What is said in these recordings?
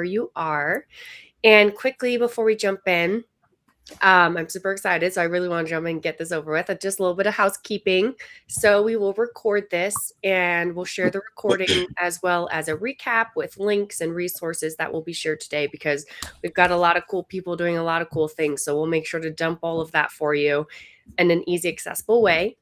you are. And quickly before we jump in, I'm super excited, so I really want to jump in and get this over with. Just a little bit of housekeeping. So we will record this and we'll share the recording as well as a recap with links and resources that will be shared today because we've got a lot of cool people doing a lot of cool things. So we'll make sure to dump all of that for you in an easy, accessible way.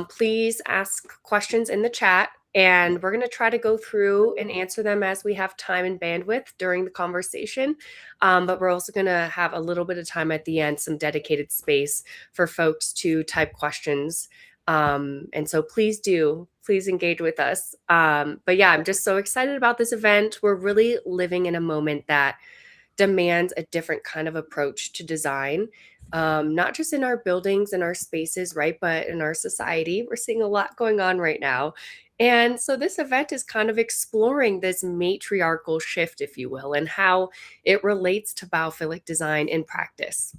Please ask questions in the chat. And we're going to try to go through and answer them as we have time and bandwidth during the conversation. But we're also going to have a little bit of time at the end, some dedicated space for folks to type questions. And so please engage with us. But yeah, I'm just so excited about this event. We're really living in a moment that demands a different kind of approach to design, not just in our buildings and our spaces, right? But in our society. We're seeing a lot going on right now. And so this event is kind of exploring this matriarchal shift, if you will, and how it relates to biophilic design in practice.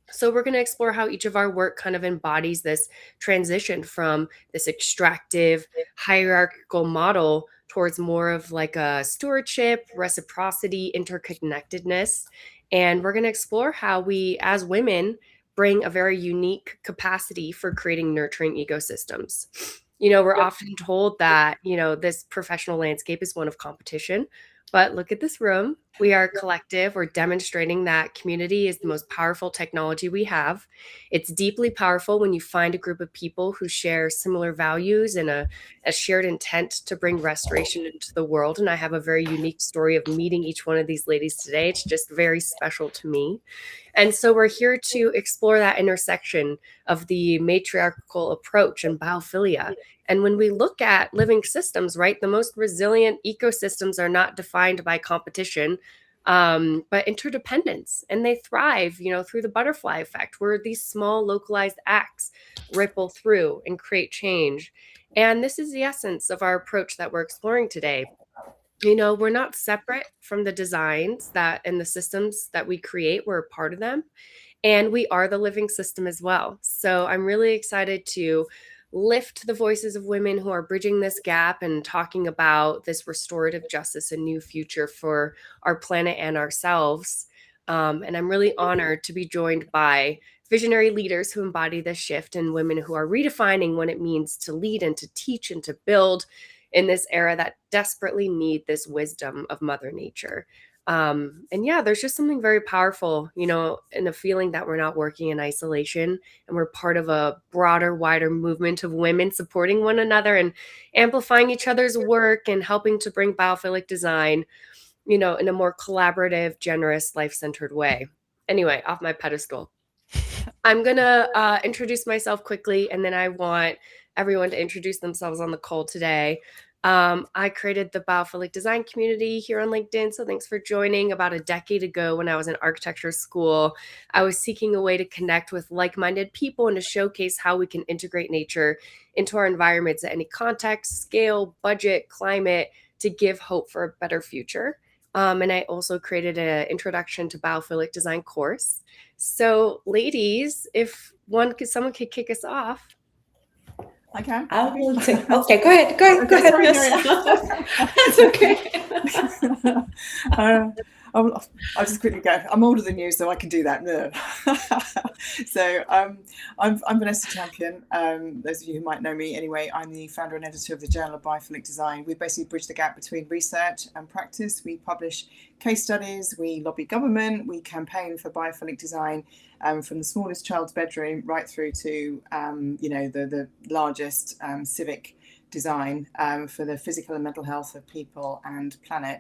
So we're going to explore how each of our work kind of embodies this transition from this extractive hierarchical model towards more of like a stewardship, reciprocity, interconnectedness. And we're going to explore how we, as women, bring a very unique capacity for creating nurturing ecosystems. We're often told that, this professional landscape is one of competition, but look at this room. We are collective. We're demonstrating that community is the most powerful technology we have. It's deeply powerful when you find a group of people who share similar values and a shared intent to bring restoration into the world. And I have a very unique story of meeting each one of these ladies today. It's just very special to me. And so we're here to explore that intersection of the matriarchal approach and biophilia. And when we look at living systems, right, the most resilient ecosystems are not defined by competition, but interdependence. And they thrive, through the butterfly effect, where these small localized acts ripple through and create change. And this is the essence of our approach that we're exploring today. We're not separate from the designs that and the systems that we create. We're a part of them. And we are the living system as well. So I'm really excited to lift the voices of women who are bridging this gap and talking about this restorative justice and new future for our planet and ourselves. And I'm really honored to be joined by visionary leaders who embody this shift and women who are redefining what it means to lead and to teach and to build in this era that desperately need this wisdom of Mother Nature. And yeah, there's just something very powerful, in a feeling that we're not working in isolation and we're part of a broader, wider movement of women supporting one another and amplifying each other's work and helping to bring biophilic design, in a more collaborative, generous, life-centered way. Anyway, off my pedestal. I'm going to introduce myself quickly, and then I want everyone to introduce themselves on the call today. I created the Biophilic Design community here on LinkedIn, so thanks for joining. About a decade ago, when I was in architecture school, I was seeking a way to connect with like-minded people and to showcase how we can integrate nature into our environments at any context, scale, budget, climate, to give hope for a better future. And I also created an Introduction to Biophilic Design course. So, ladies, if someone could kick us off. Okay. I will take. Okay, go ahead. Go ahead. Sorry, That's okay. I'll just quickly go. I'm older than you, so I can do that. No. So I'm Vanessa Champion. Those of you who might know me anyway, I'm the founder and editor of the Journal of Biophilic Design. We basically bridge the gap between research and practice. We publish case studies, we lobby government, we campaign for biophilic design from the smallest child's bedroom right through to the largest civic design for the physical and mental health of people and planet.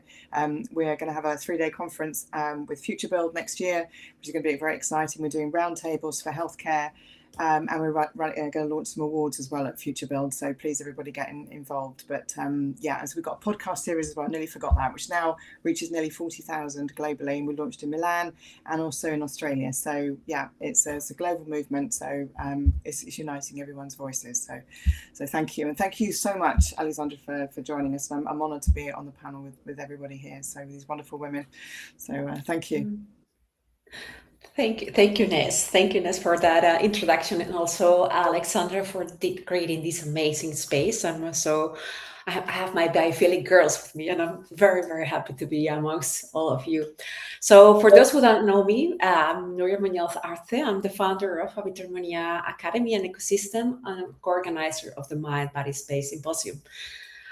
We're going to have a 3-day conference with Future Build next year, which is going to be very exciting. We're doing roundtables for healthcare, and we're going to launch some awards as well at Future Build. So please, everybody, get involved. But as we've got a podcast series as well, I nearly forgot that, which now reaches nearly 40,000 globally. And we launched in Milan and also in Australia. So yeah, it's a global movement. So it's uniting everyone's voices. So thank you. And thank you so much, Alexandra, for joining us. And I'm honoured to be on the panel with everybody here. So with these wonderful women. So thank you. Thank you, Ness. Thank you, Ness, for that introduction, and also Alexandra for creating this amazing space. I'm so I have my Biophilic girls with me, and I'm very, very happy to be amongst all of you. So, for those who don't know me, I'm Nuria Muñoz Arce. I'm the founder of Habitarmonia Academy and Ecosystem and co-organizer of the Mind Body Space Symposium.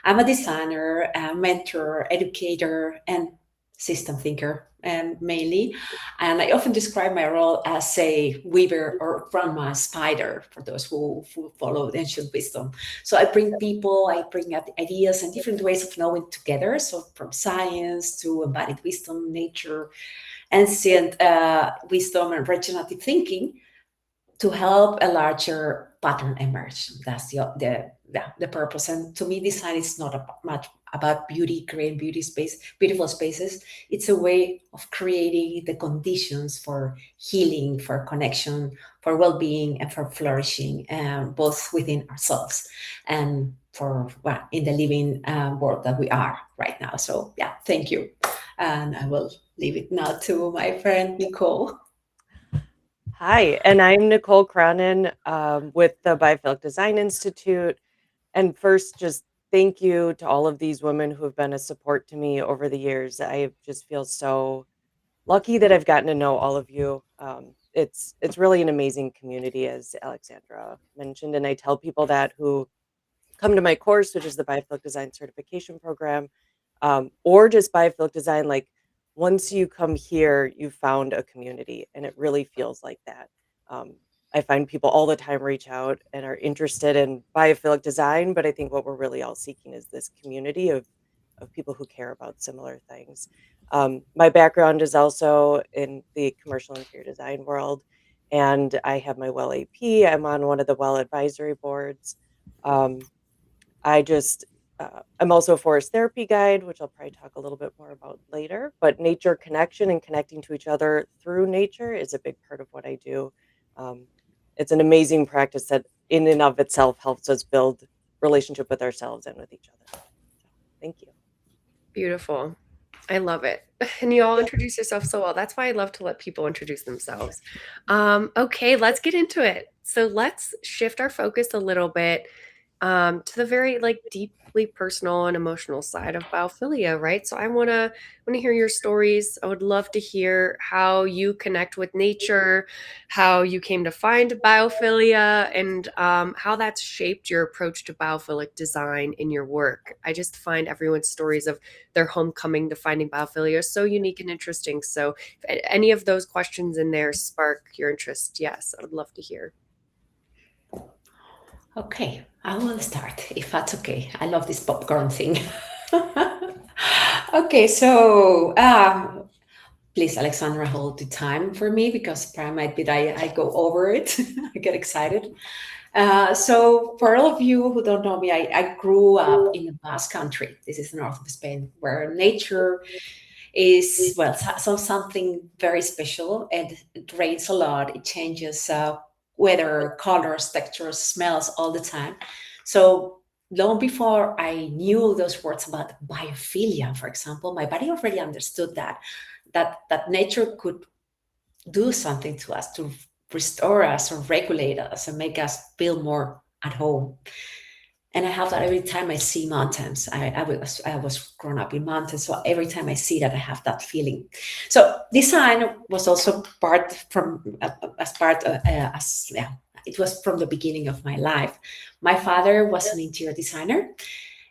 I'm a designer, a mentor, educator, and system thinker, and mainly. And I often describe my role as a weaver or grandma spider for those who follow ancient wisdom. So I bring people, I bring ideas and different ways of knowing together. So from science to embodied wisdom, nature, ancient wisdom, and regenerative thinking to help a larger pattern emerge. That's the purpose. And to me, design is not much about beauty, creating beautiful spaces. It's a way of creating the conditions for healing, for connection, for well-being, and for flourishing, both within ourselves and for in the living world that we are right now. So yeah, thank you. And I will leave it now to my friend Nicole. Hi, and I'm Nicole Cronin with the Biophilic Design Institute. And first, just thank you to all of these women who have been a support to me over the years. I just feel so lucky that I've gotten to know all of you. It's really an amazing community, as Alexandra mentioned, and I tell people that who come to my course, which is the Biophilic Design Certification Program, or just Biophilic Design. Like once you come here, you found a community, and it really feels like that. Um, I find people all the time reach out and are interested in biophilic design, but I think what we're really all seeking is this community of people who care about similar things. My background is also in the commercial interior design world, and I have my Well AP. I'm on one of the Well advisory boards. Um, I just I'm also a forest therapy guide, which I'll probably talk a little bit more about later. But nature connection and connecting to each other through nature is a big part of what I do. Um, it's an amazing practice that, in and of itself, helps us build relationship with ourselves and with each other. So, thank you. Beautiful. I love it. And you all introduce yourself so well. That's why I love to let people introduce themselves. Okay, let's get into it. So let's shift our focus a little bit to the very like deeply personal and emotional side of biophilia, right? So I wanna hear your stories. I would love to hear how you connect with nature, how you came to find biophilia, and how that's shaped your approach to biophilic design in your work. I just find everyone's stories of their homecoming to finding biophilia so unique and interesting. So if any of those questions in there spark your interest, yes, I would love to hear. Okay, I will start if that's okay. I love this popcorn thing. Okay, so please, Alexandra, hold the time for me because probably might be that I go over it. I get excited. So for all of you who don't know me, I grew up in the Basque Country. This is the north of Spain, where nature is, well, something very special, and it rains a lot. It changes weather, colors, textures, smells all the time. So long before I knew those words about biophilia, for example, my body already understood that nature could do something to us to restore us or regulate us and make us feel more at home. And I have that every time I see mountains. I was grown up in mountains, so every time I see that, I have that feeling. So design was also part from as part as yeah, it was from the beginning of my life. My father was an interior designer,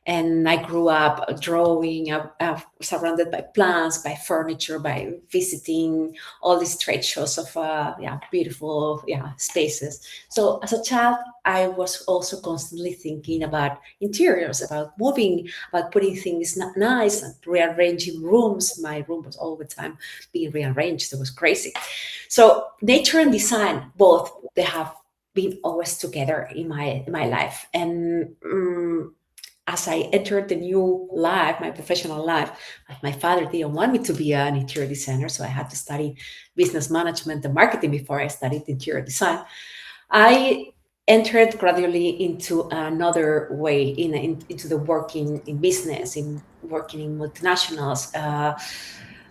and I grew up drawing, surrounded by plants, by furniture, by visiting all these trade shows of beautiful spaces. So as a child, I was also constantly thinking about interiors, about moving, about putting things nice and rearranging rooms. My room was all the time being rearranged. It was crazy. So nature and design, both, they have been always together in my life. And as I entered the new life, my professional life, my father didn't want me to be an interior designer, so I had to study business management and marketing before I studied interior design. I entered gradually into another way, into the working in business, in working in multinationals,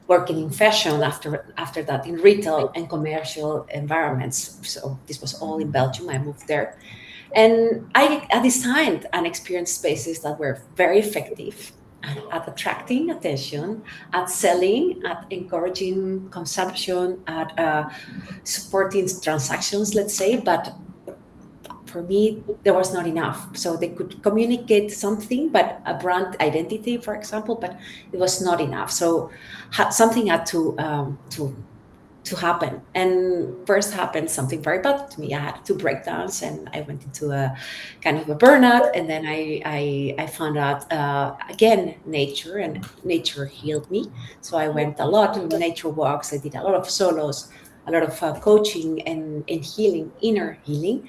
working in fashion. After that, in retail and commercial environments. So this was all in Belgium. I moved there. And I designed and experienced spaces that were very effective at attracting attention, at selling, at encouraging consumption, at supporting transactions, let's say. But for me, there was not enough. So they could communicate something, but a brand identity, for example, but it was not enough. So something had to happen. And first happened something very bad to me. I had two breakdowns, and I went into a kind of a burnout. And then I found out again nature, and nature healed me. So I went a lot to nature walks. I did a lot of solos, a lot of coaching and healing, inner healing,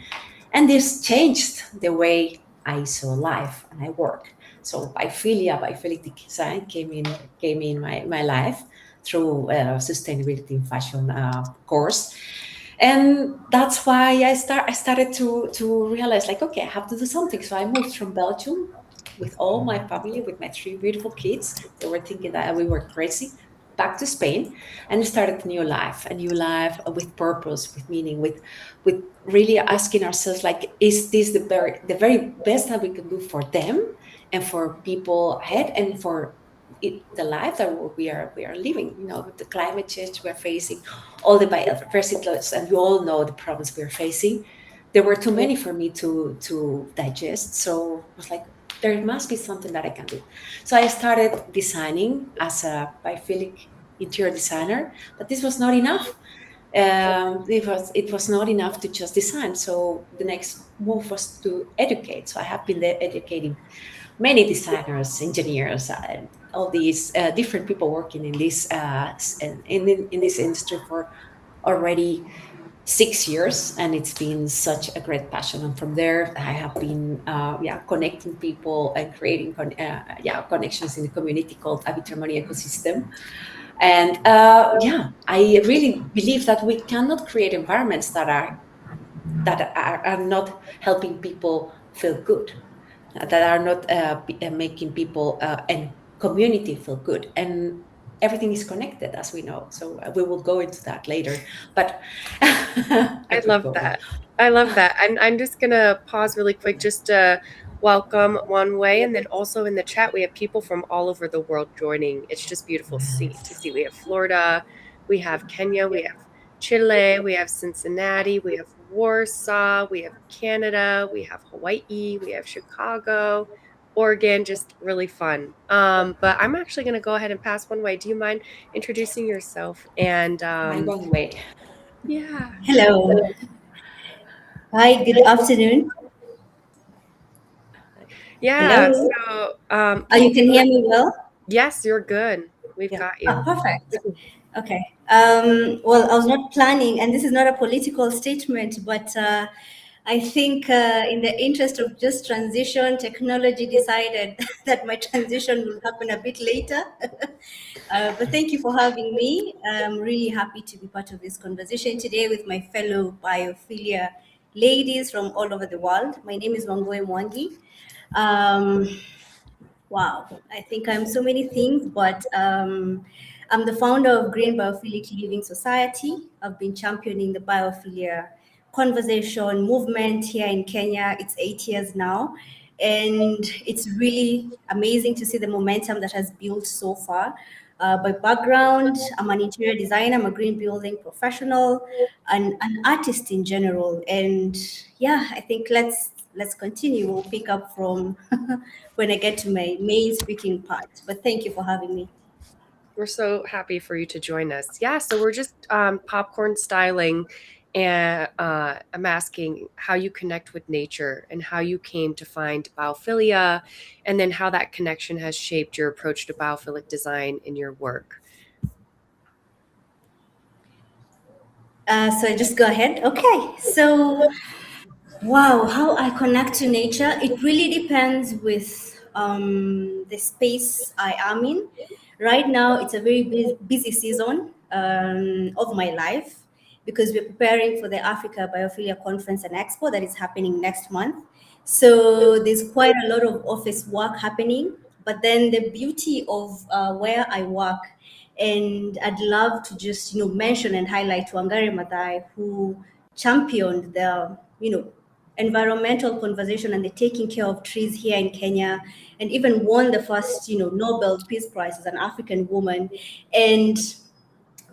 and this changed the way I saw life and I work. So Biophilic Design came in my life through sustainability in fashion course, and that's why I started to realize, like, okay, I have to do something. So I moved from Belgium with all my family, with my three beautiful kids. They were thinking that we were crazy. Back to Spain, and started a new life with purpose, with meaning, with really asking ourselves, like, is this the very best that we can do for them and for people ahead, and for the life that we are living, with the climate change we're facing, all the biodiversity, and you all know the problems we're facing. There were too many for me to digest, so I was like, there must be something that I can do. So I started designing as a biophilic interior designer, but this was not enough. It was not enough to just design. So the next move was to educate. So I have been there educating many designers, engineers, and all these different people working in this in this industry for already 6 years, and it's been such a great passion. And from there, I have been connecting people and creating connections in the community called Abitramoni ecosystem. And I really believe that we cannot create environments that are not helping people feel good, that are not making people and community feel good. And everything is connected, as we know. So we will go into that later. But I love that. I love that. I'm just gonna pause really quick just to welcome One Way, and then also in the chat we have people from all over the world joining. It's just beautiful to see. We have Florida, we have Kenya, we have Chile, we have Cincinnati, we have Warsaw, we have Canada, we have Hawaii, we have Chicago, Oregon. Just really fun. But I'm actually gonna go ahead and pass One Way. Do you mind introducing yourself? And My One Way. yeah. Hello. Hi, good afternoon. Yeah. Hello. So, You can hear me well? yes, you're good. We've Yeah. got you. Perfect. Okay. Well, I was not planning, and this is not a political statement, but I think in the interest of just transition, technology decided that my transition will happen a bit later. But thank you for having me. I'm really happy to be part of this conversation today with my fellow biophilia ladies from all over the world. My name is Wangoe Mwangi. Um, wow, I think I'm so many things, but I'm the founder of Green Biophilic Living Society. I've been championing the biophilia conversation movement here in Kenya. It's 8 years now. And it's really amazing to see the momentum that has built so far. By background, I'm an interior designer, I'm a green building professional, and an artist in general. And yeah, I think let's continue. We'll pick up from when I get to my main speaking part. But thank you for having me. We're so happy for you to join us. Yeah, so we're just popcorn styling, and I'm asking how you connect with nature and how you came to find biophilia, and then how that connection has shaped your approach to biophilic design in your work. So just go ahead. Okay. So, wow, how I connect to nature, it really depends with the space I am in. Right now, it's a very busy season of my life because we're preparing for the Africa Biophilia Conference and Expo that is happening next month. So there's quite a lot of office work happening. But then the beauty of where I work, and I'd love to just mention and highlight Wangari Maathai, who championed the environmental conversation and the taking care of trees here in Kenya, and even won the first, Nobel Peace Prize as an African woman. And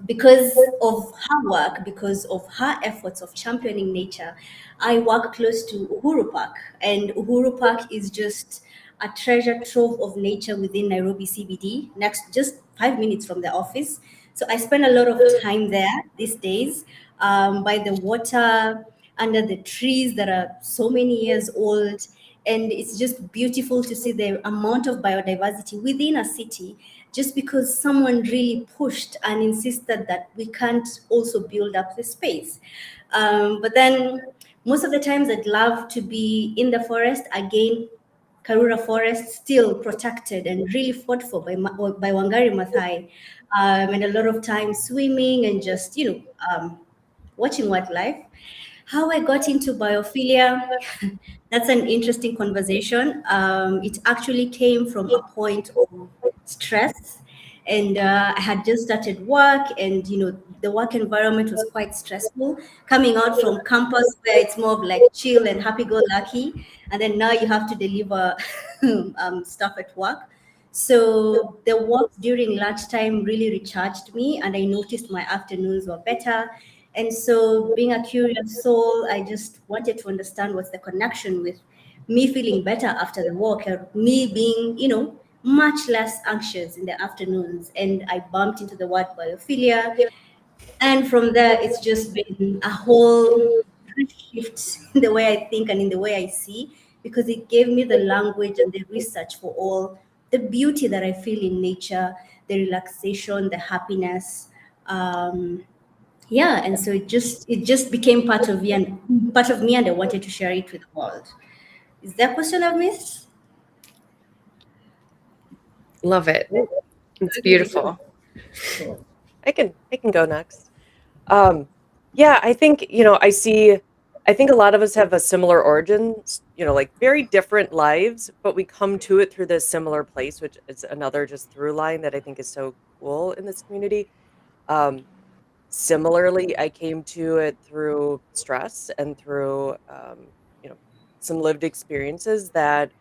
because of her work, because of her efforts of championing nature, I work close to Uhuru Park, and Uhuru Park is just a treasure trove of nature within Nairobi CBD, next just 5 minutes from the office. So I spend a lot of time there these days, by the water, under the trees that are so many years old. And it's just beautiful to see the amount of biodiversity within a city, just because someone really pushed and insisted that we can't also build up the space. But then most of the times I'd love to be in the forest again. Karura Forest, still protected and really fought for by Wangari Maathai, and a lot of time swimming and just watching wildlife. How I got into biophilia, that's an interesting conversation. It actually came from a point of stress. And I had just started work, and the work environment was quite stressful. Coming out from campus where it's more of like chill and happy-go-lucky, and then now you have to deliver stuff at work. So the walk during lunchtime really recharged me, and I noticed my afternoons were better. And so, being a curious soul, I just wanted to understand what's the connection with me feeling better after the walk, and me being, much less anxious in the afternoons. And I bumped into the word biophilia. And from there, it's just been a whole shift in the way I think and in the way I see, because it gave me the language and the research for all the beauty that I feel in nature, the relaxation, the happiness. Yeah, and so it just became part of me, and I wanted to share it with the world. Is there a question I've missed? Love it. It's Okay. beautiful. Cool. I can go next. Yeah, I think, I think a lot of us have a similar origins, like very different lives, but we come to it through this similar place, which is another just through line that I think is so cool in this community. Um, Similarly, I came to it through stress and through, you know, some lived experiences that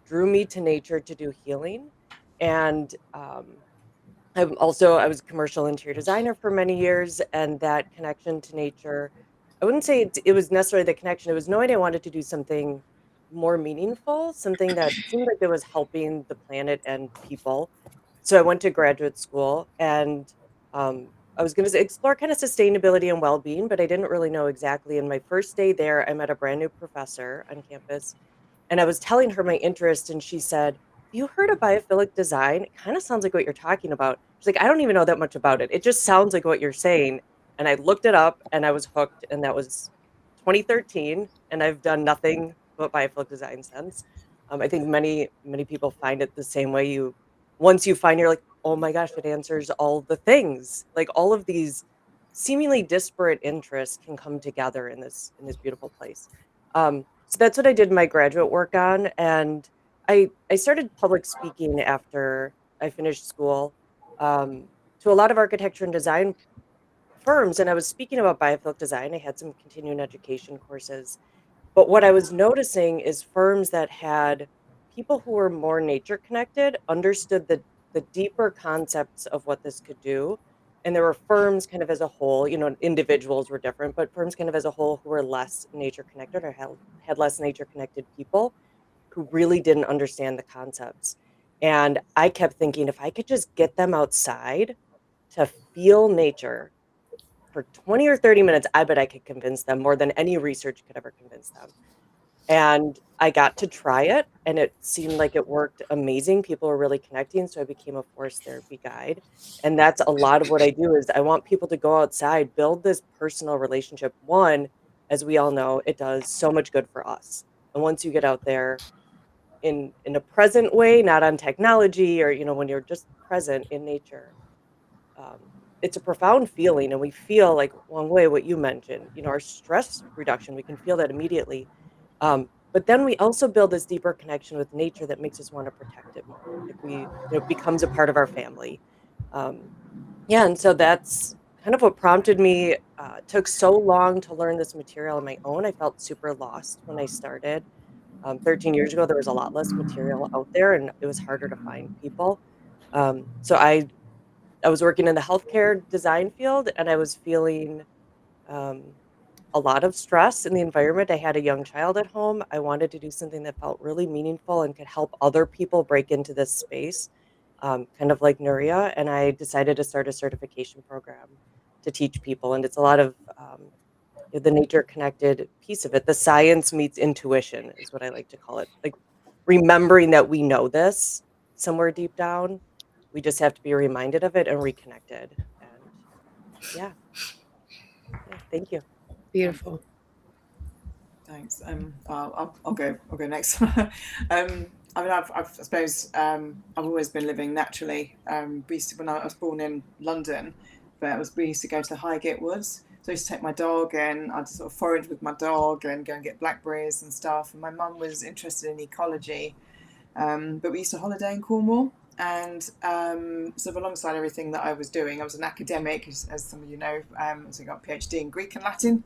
drew me to nature to do healing. And I was a commercial interior designer for many years, and that connection to nature, I wouldn't say it was necessarily the connection. It was knowing I wanted to do something more meaningful, something that seemed like it was helping the planet and people. So I went to graduate school, and I was going to explore kind of sustainability and well-being, but I didn't really know exactly. In my first day there, I met a brand new professor on campus, and I was telling her my interest, and she said, "You heard of biophilic design? It kind of sounds like what you're talking about." She's like, "I don't even know that much about it. It just sounds like what you're saying." And I looked it up, and I was hooked, and that was 2013, and I've done nothing but biophilic design since. I think many people find it the same way. Once you find, you're like, "Oh my gosh, it answers all the things." Like all of these seemingly disparate interests can come together in this beautiful place. So that's what I did my graduate work on, and I started public speaking after I finished school, to a lot of architecture and design firms, and I was speaking about biophilic design. I had some continuing education courses, but what I was noticing is firms that had people who were more nature connected understood the deeper concepts of what this could do. And there were firms kind of as a whole, individuals were different, but firms kind of as a whole who were less nature connected or had less nature connected people who really didn't understand the concepts. And I kept thinking, if I could just get them outside to feel nature for 20 or 30 minutes, I bet I could convince them more than any research could ever convince them. And I got to try it, and it seemed like it worked amazing. People were really connecting, so I became a forest therapy guide. And that's a lot of what I do is I want people to go outside, build this personal relationship. One, as we all know, it does so much good for us. And once you get out there in a present way, not on technology or, when you're just present in nature, um, it's a profound feeling, and we feel like one way what you mentioned, our stress reduction, we can feel that immediately. But then we also build this deeper connection with nature that makes us want to protect it more. Like it becomes a part of our family. Um, yeah, and so kind of what prompted me, took so long to learn this material on my own. I felt super lost when I started. 13 years ago, there was a lot less material out there, and it was harder to find people. So I was working in the healthcare design field, and I was feeling um, a lot of stress in the environment. I had a young child at home. I wanted to do something that felt really meaningful and could help other people break into this space, kind of like Nuria. And I decided to start a certification program to teach people. And it's a lot of the nature connected piece of it. The science meets intuition is what I like to call it. Like remembering that we know this somewhere deep down. We just have to be reminded of it and reconnected. And yeah, yeah, thank you. Beautiful. Thanks. I'll go. I'll go next. I mean, I suppose I've always been living naturally. When I was born in London, but we used to go to the Highgate Woods. So I used to take my dog, and I'd sort of forage with my dog and go and get blackberries and stuff. And my mum was interested in ecology, but we used to holiday in Cornwall. And sort of alongside everything that I was doing, I was an academic, as some of you know. So I got a PhD in Greek and Latin.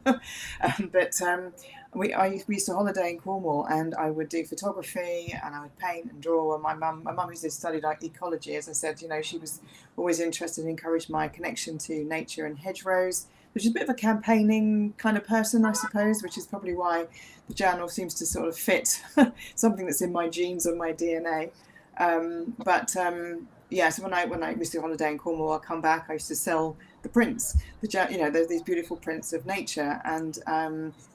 We used to holiday in Cornwall, and I would do photography, and I would paint and draw. And my mum used to study like ecology. As I said, she was always interested and encouraged my connection to nature and hedgerows, which is a bit of a campaigning kind of person, I suppose, which is probably why the journal seems to sort of fit something that's in my genes or my DNA. Yeah, so when I used to holiday in Cornwall, I'd come back, I used to sell the prints, there's these beautiful prints of nature, and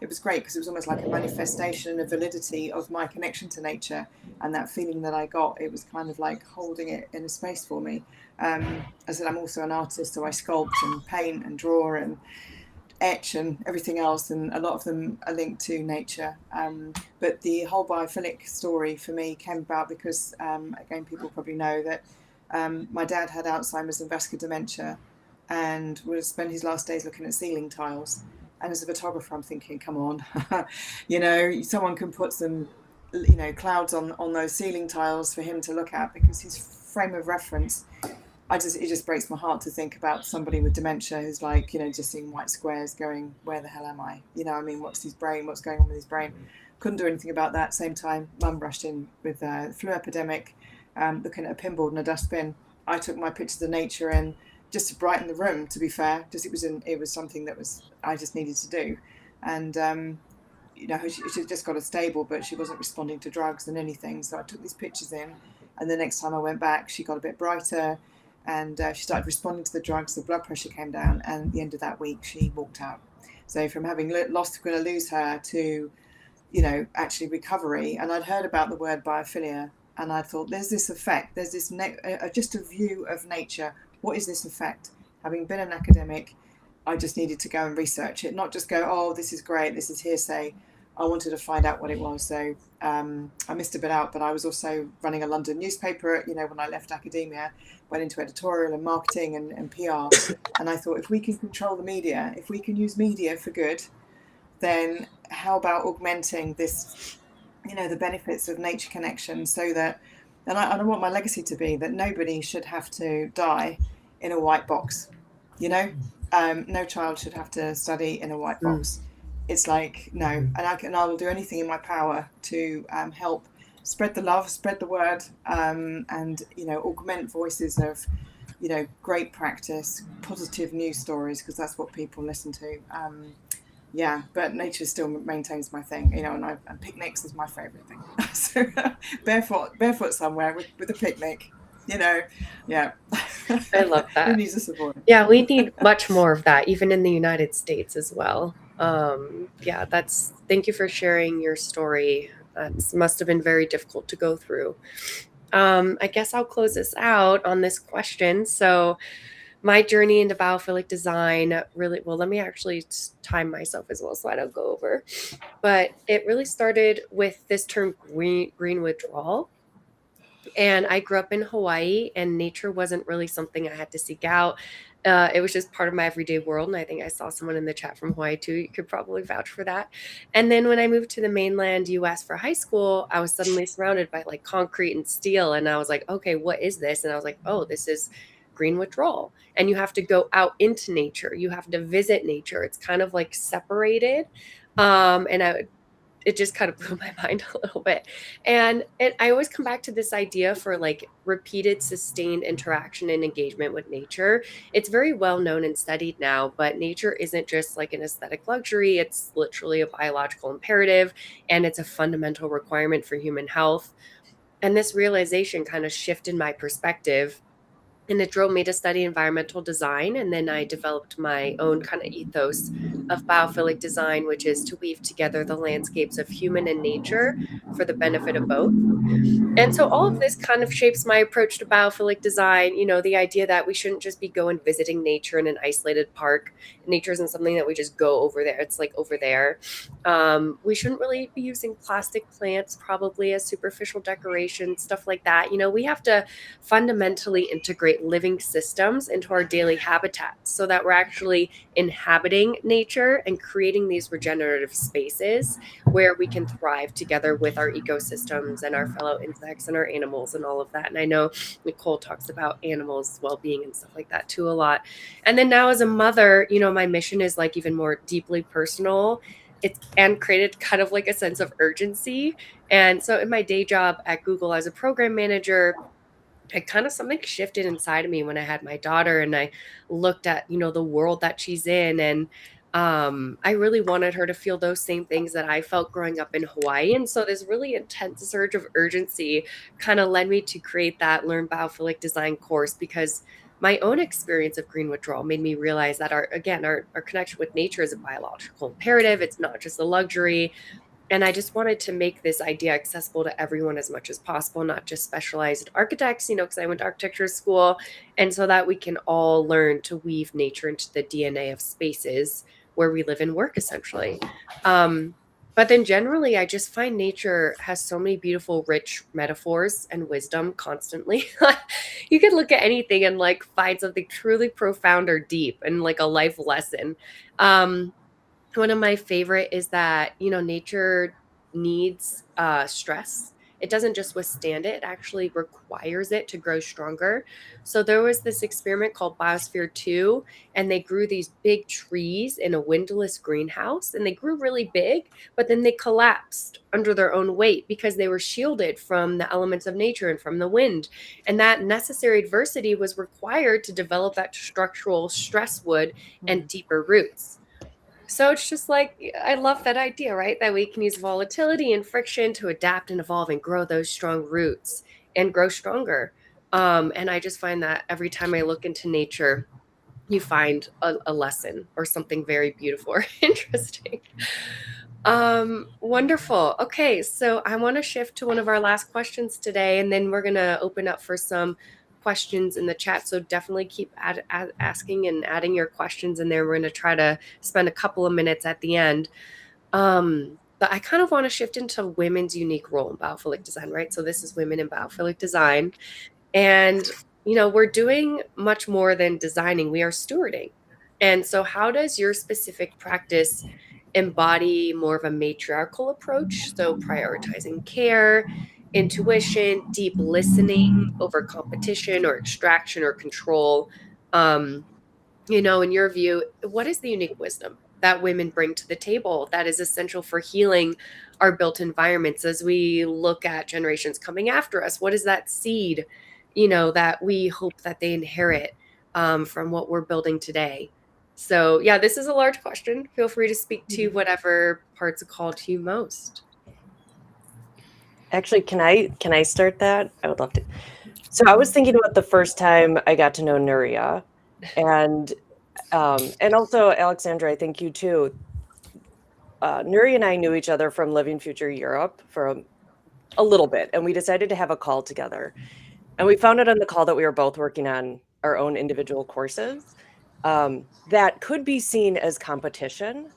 it was great because it was almost like a manifestation of validity of my connection to nature, and that feeling that I got, it was kind of like holding it in a space for me. As I said, I'm also an artist, so I sculpt and paint and draw and etch and everything else, and a lot of them are linked to nature. But the whole biophilic story for me came about because, again, people probably know that my dad had Alzheimer's and vascular dementia, and would spend his last days looking at ceiling tiles. And as a photographer, I'm thinking, come on, someone can put some, clouds on those ceiling tiles for him to look at, because his frame of reference, it just breaks my heart to think about somebody with dementia who's like, just seeing white squares going, where the hell am I? What's his brain? What's going on with his brain? Couldn't do anything about that. Same time, mum rushed in with the flu epidemic, looking at a pinboard and a dustbin. I took my pictures of nature and just to brighten the room, to be fair, just it was something that I just needed to do. And, she just got a stable, but she wasn't responding to drugs and anything. So I took these pictures in, and the next time I went back, she got a bit brighter. And she started responding to the drugs, the blood pressure came down, and at the end of that week, she walked out. So from having going to lose her to, actually recovery. And I'd heard about the word biophilia, and I thought, there's this effect, there's this, just a view of nature. What is this effect? Having been an academic, I just needed to go and research it, not just go, oh, this is great, this is hearsay. I wanted to find out what it was. So I missed a bit out, but I was also running a London newspaper, when I left academia, went into editorial and marketing and PR. And I thought, if we can control the media, if we can use media for good, then how about augmenting this, the benefits of nature connection, so that, and I want my legacy to be that nobody should have to die in a white box, no child should have to study in a white box. It's like, no, and I will do anything in my power to help spread the love, spread the word, and augment voices of, great practice, positive news stories, because that's what people listen to. But nature still maintains my thing, and picnics is my favorite thing. So barefoot somewhere with a picnic, yeah. I love that. Who needs a support? Yeah, we need much more of that, even in the United States as well. Thank you for sharing your story. That must have been very difficult to go through. I guess I'll close this out on this question. So my journey into biophilic design really, well, let me actually time myself as well so I don't go over. But it really started with this term green withdrawal. And I grew up in Hawaii, and nature wasn't really something I had to seek out. It was just part of my everyday world. And I think I saw someone in the chat from Hawaii too. You could probably vouch for that. And then when I moved to the mainland US for high school, I was suddenly surrounded by like concrete and steel. And I was like, okay, what is this? And I was like, oh, this is green withdrawal, and you have to go out into nature. You have to visit nature. It's kind of like separated. And it just kind of blew my mind a little bit. And I always come back to this idea for like repeated, sustained interaction and engagement with nature. It's very well known and studied now, but nature isn't just like an aesthetic luxury. It's literally a biological imperative, and it's a fundamental requirement for human health. And this realization kind of shifted my perspective, and it drove me to study environmental design. And then I developed my own kind of ethos of biophilic design, which is to weave together the landscapes of human and nature for the benefit of both. And so all of this kind of shapes my approach to biophilic design. The idea that we shouldn't just be going visiting nature in an isolated park. Nature isn't something that we just go over there. It's like over there. We shouldn't really be using plastic plants probably as superficial decoration, stuff like that. We have to fundamentally integrate living systems into our daily habitats so that we're actually inhabiting nature and creating these regenerative spaces where we can thrive together with our ecosystems and our fellow insects and our animals and all of that. And I know Nicole talks about animals' well-being and stuff like that too a lot. And then now as a mother, my mission is like even more deeply personal. And created kind of like a sense of urgency. And so in my day job at Google as a program manager, something shifted inside of me when I had my daughter, and I looked at, the world that she's in. And I really wanted her to feel those same things that I felt growing up in Hawaii. And so this really intense surge of urgency kind of led me to create that Learn Biophilic Design course, because my own experience of green withdrawal made me realize that our connection with nature is a biological imperative. It's not just a luxury. And I just wanted to make this idea accessible to everyone as much as possible, not just specialized architects, because I went to architecture school. And so that we can all learn to weave nature into the DNA of spaces where we live and work, essentially. But then generally, I just find nature has so many beautiful, rich metaphors and wisdom constantly. You could look at anything and like find something truly profound or deep and like a life lesson. One of my favorite is that, nature needs stress. It doesn't just withstand it, it actually requires it to grow stronger. So there was this experiment called Biosphere 2, and they grew these big trees in a windowless greenhouse, and they grew really big, but then they collapsed under their own weight because they were shielded from the elements of nature and from the wind. And that necessary adversity was required to develop that structural stress wood and deeper roots. So it's just like, I love that idea, right? That we can use volatility and friction to adapt and evolve and grow those strong roots and grow stronger. And I just find that every time I look into nature, you find a lesson or something very beautiful or interesting. Wonderful. Okay, so I want to shift to one of our last questions today, and then we're going to open up for some questions in the chat. So definitely keep asking and adding your questions in there. We're going to try to spend a couple of minutes at the end. But I kind of want to shift into women's unique role in biophilic design, right? So this is Women in Biophilic Design. And, we're doing much more than designing. We are stewarding. And so how does your specific practice embody more of a matriarchal approach? So prioritizing care, intuition, deep listening over competition or extraction or control. In your view, what is the unique wisdom that women bring to the table that is essential for healing our built environments as we look at generations coming after us? What is that seed, that we hope that they inherit from what we're building today? So yeah, this is a large question. Feel free to speak to whatever parts call to you most. Actually, can I start that? I would love to. So I was thinking about the first time I got to know Nuria, and also Alexandra, I think you too. Nuria and I knew each other from Living Future Europe for a little bit, and we decided to have a call together. And we found out on the call that we were both working on our own individual courses that could be seen as competition.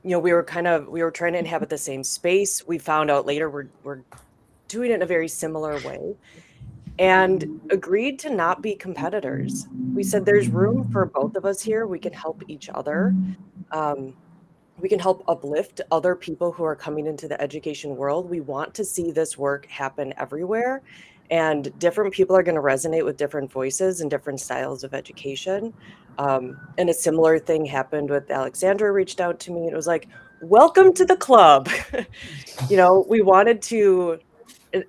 We were trying to inhabit the same space. We found out later we're doing it in a very similar way, and agreed to not be competitors. We said there's room for both of us here. We can help each other. We can help uplift other people who are coming into the education world. We want to see this work happen everywhere. and different people are going to resonate with different voices and different styles of education. And a similar thing happened with Alexandra reached out to me. It was like, welcome to the club. We wanted to,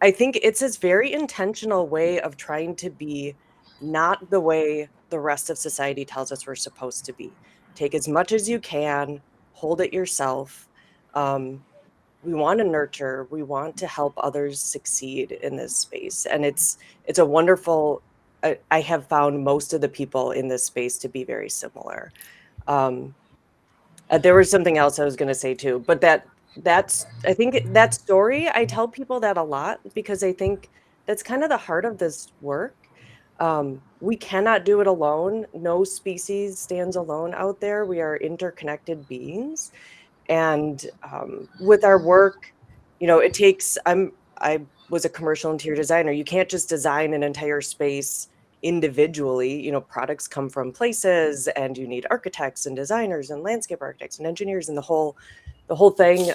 I think it's this very intentional way of trying to be not the way the rest of society tells us we're supposed to be. Take as much as you can, hold it yourself. We want to nurture, we want to help others succeed in this space. And it's a wonderful, I have found most of the people in this space to be very similar. There was something else I was going to say too, but I think that story, I tell people that a lot because I think that's kind of the heart of this work. We cannot do it alone. No species stands alone out there. We are interconnected beings. And with our work, it takes, I was a commercial interior designer. You can't just design an entire space individually. Products come from places, and you need architects and designers and landscape architects and engineers and the whole thing,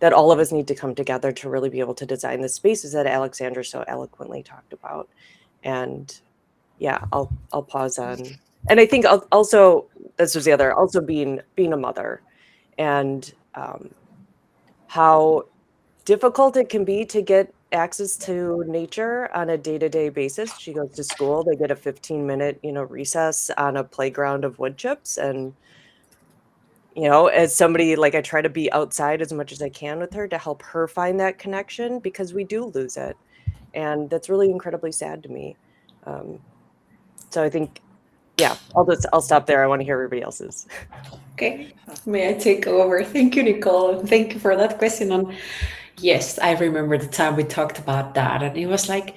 that all of us need to come together to really be able to design the spaces that Alexandra so eloquently talked about. And yeah, I'll pause on. And I think also, this was the other, also being a mother, and how difficult it can be to get access to nature on a day-to-day basis. She goes to school, they get a 15-minute, recess on a playground of wood chips. And, as somebody, like, I try to be outside as much as I can with her to help her find that connection, because we do lose it. And that's really incredibly sad to me. So I think, yeah, I'll stop there. I want to hear everybody else's. Okay, may I take over? Thank you, Nicole. Thank you for that question. And yes, I remember the time we talked about that, and it was like,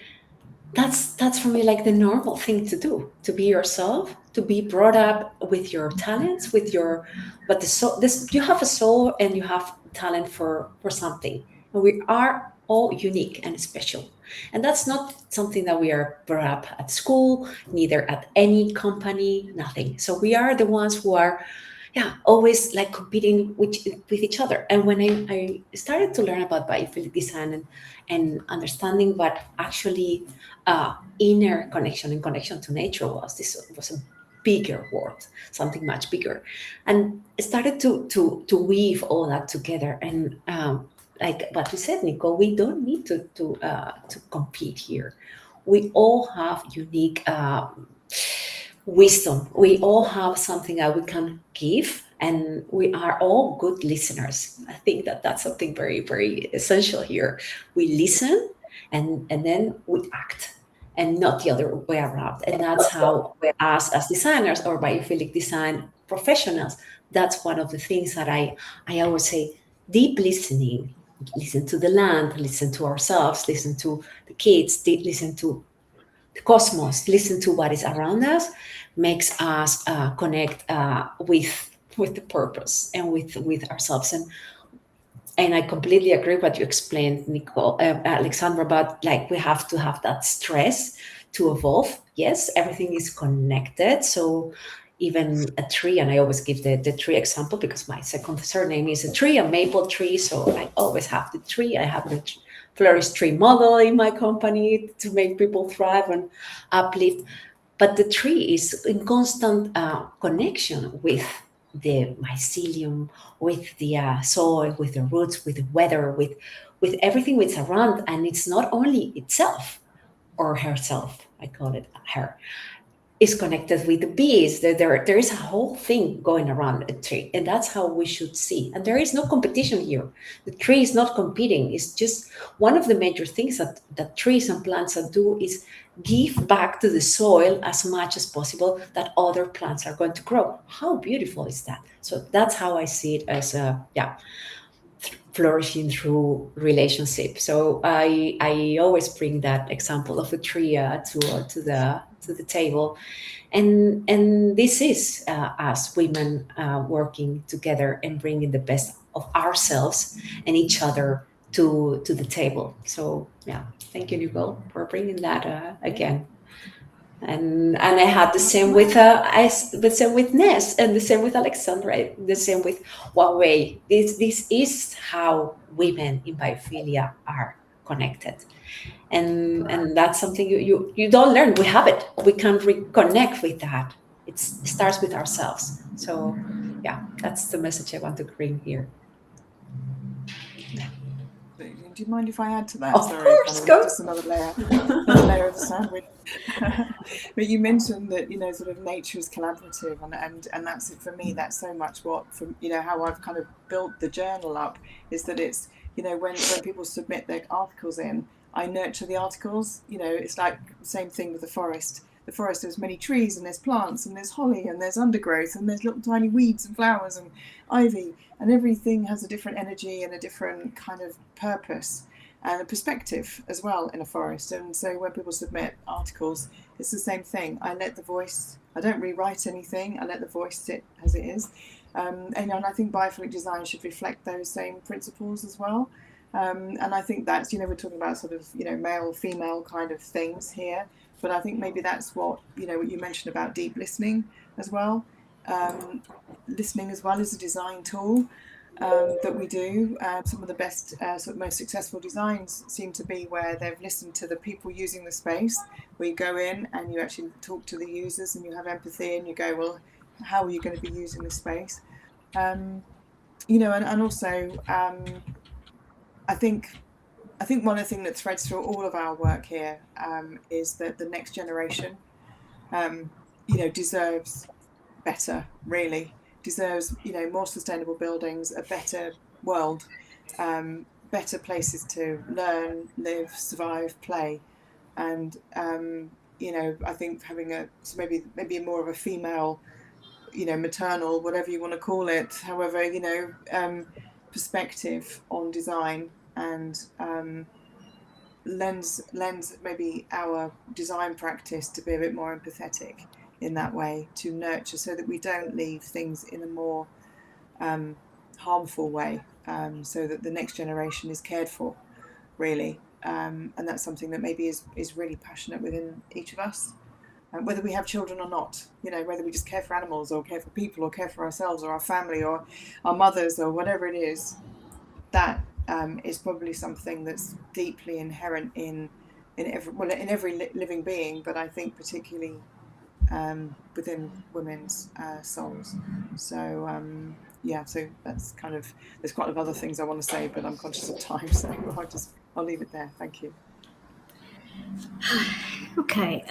that's for me like the normal thing to do, to be yourself, to be brought up with your talents, but you have a soul and you have talent for something, and we are all unique and special. And that's not something that we are brought up at school, neither at any company, nothing. So we are the ones who are, always like competing with each other. And when I started to learn about biophilic design and understanding what actually inner connection and connection to nature was a bigger world, something much bigger, and started to weave all that together. And like what you said, Nicole, we don't need to compete here. We all have unique wisdom. We all have something that we can give, and we are all good listeners. I think that that's something very, very essential here. We listen, and then we act, and not the other way around. And that's how us as designers or biophilic design professionals, that's one of the things that I always say: deep listening. Listen to the land, listen to ourselves, listen to the kids, listen to the cosmos, listen to what is around us, makes us connect with the purpose and with ourselves. And I completely agree with what you explained, Nicole, Alexandra, about like we have to have that stress to evolve. Yes, everything is connected. So even a tree, and I always give the tree example because my second surname is a tree, a maple tree. So I always have the tree. I have the flourish tree model in my company to make people thrive and uplift. But the tree is in constant connection with the mycelium, with the soil, with the roots, with the weather, with everything that's around. And it's not only itself or herself, I call it her, is connected with the bees. There is a whole thing going around a tree, and that's how we should see. And there is no competition here. The tree is not competing. It's just one of the major things that trees and plants do is give back to the soil as much as possible that other plants are going to grow. How beautiful is that? So that's how I see it as flourishing through relationship. So I always bring that example of a tree to the table, and this is us women working together and bringing the best of ourselves and each other to the table. So thank you, Nicole, for bringing that again. And I had the same with Ness, and the same with Alexandra, the same with Huawei. This is how women in biophilia are connected. and that's something you don't learn. We have it. We can reconnect with that. It starts with ourselves. So yeah, that's the message I want to bring here. Do you mind if I add to that? Of course, go. Just another layer of the sandwich. But you mentioned that, you know, sort of nature is collaborative, and that's it for me. That's so much what, from, you know, how I've kind of built the journal up, is that it's, you know, when people submit their articles in, I nurture the articles. You know, it's like the same thing with the forest. The forest, there's many trees and there's plants and there's holly and there's undergrowth and there's little tiny weeds and flowers and ivy, and everything has a different energy and a different kind of purpose and a perspective as well in a forest. And so when people submit articles, it's the same thing. I let the voice, I don't rewrite anything, I let the voice sit as it is. And I think biophilic design should reflect those same principles as well. And I think that's, you know, we're talking about sort of, you know, male, female kind of things here. But I think maybe that's what, you know, what you mentioned about deep listening as well. Listening as well is a design tool that we do. Some of the best, sort of most successful designs seem to be where they've listened to the people using the space, where you go in and you actually talk to the users and you have empathy and you go, well, how are you going to be using the space? You know, and also I think one of the things that threads through all of our work here is that the next generation, you know, deserves better, really deserves, you know, more sustainable buildings, a better world, better places to learn, live, survive, play. And you know, I think having maybe more of a female, you know, maternal, whatever you want to call it, however, you know, perspective on design, and lends maybe our design practice to be a bit more empathetic in that way, to nurture, so that we don't leave things in a more harmful way, so that the next generation is cared for, really. And that's something that maybe is really passionate within each of us, whether we have children or not, you know, whether we just care for animals or care for people or care for ourselves or our family or our mothers or whatever it is. That is probably something that's deeply inherent in every living being, but I think particularly within women's souls. So yeah, so that's kind of, there's quite a lot of other things I want to say, but I'm conscious of time, so I'll leave it there. Thank you. Okay.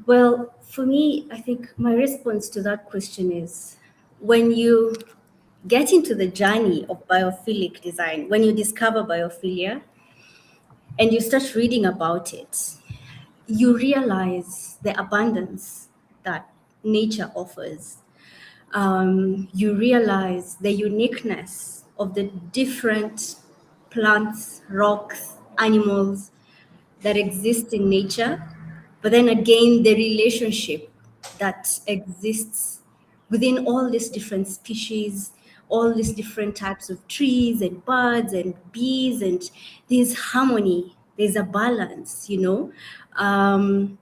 Well, for me, I think my response to that question is, when you get into the journey of biophilic design, when you discover biophilia and you start reading about it, you realize the abundance that nature offers. You realize the uniqueness of the different plants, rocks, animals that exist in nature, but then again, the relationship that exists within all these different species, all these different types of trees and birds and bees, and there's harmony, there's a balance, you know. And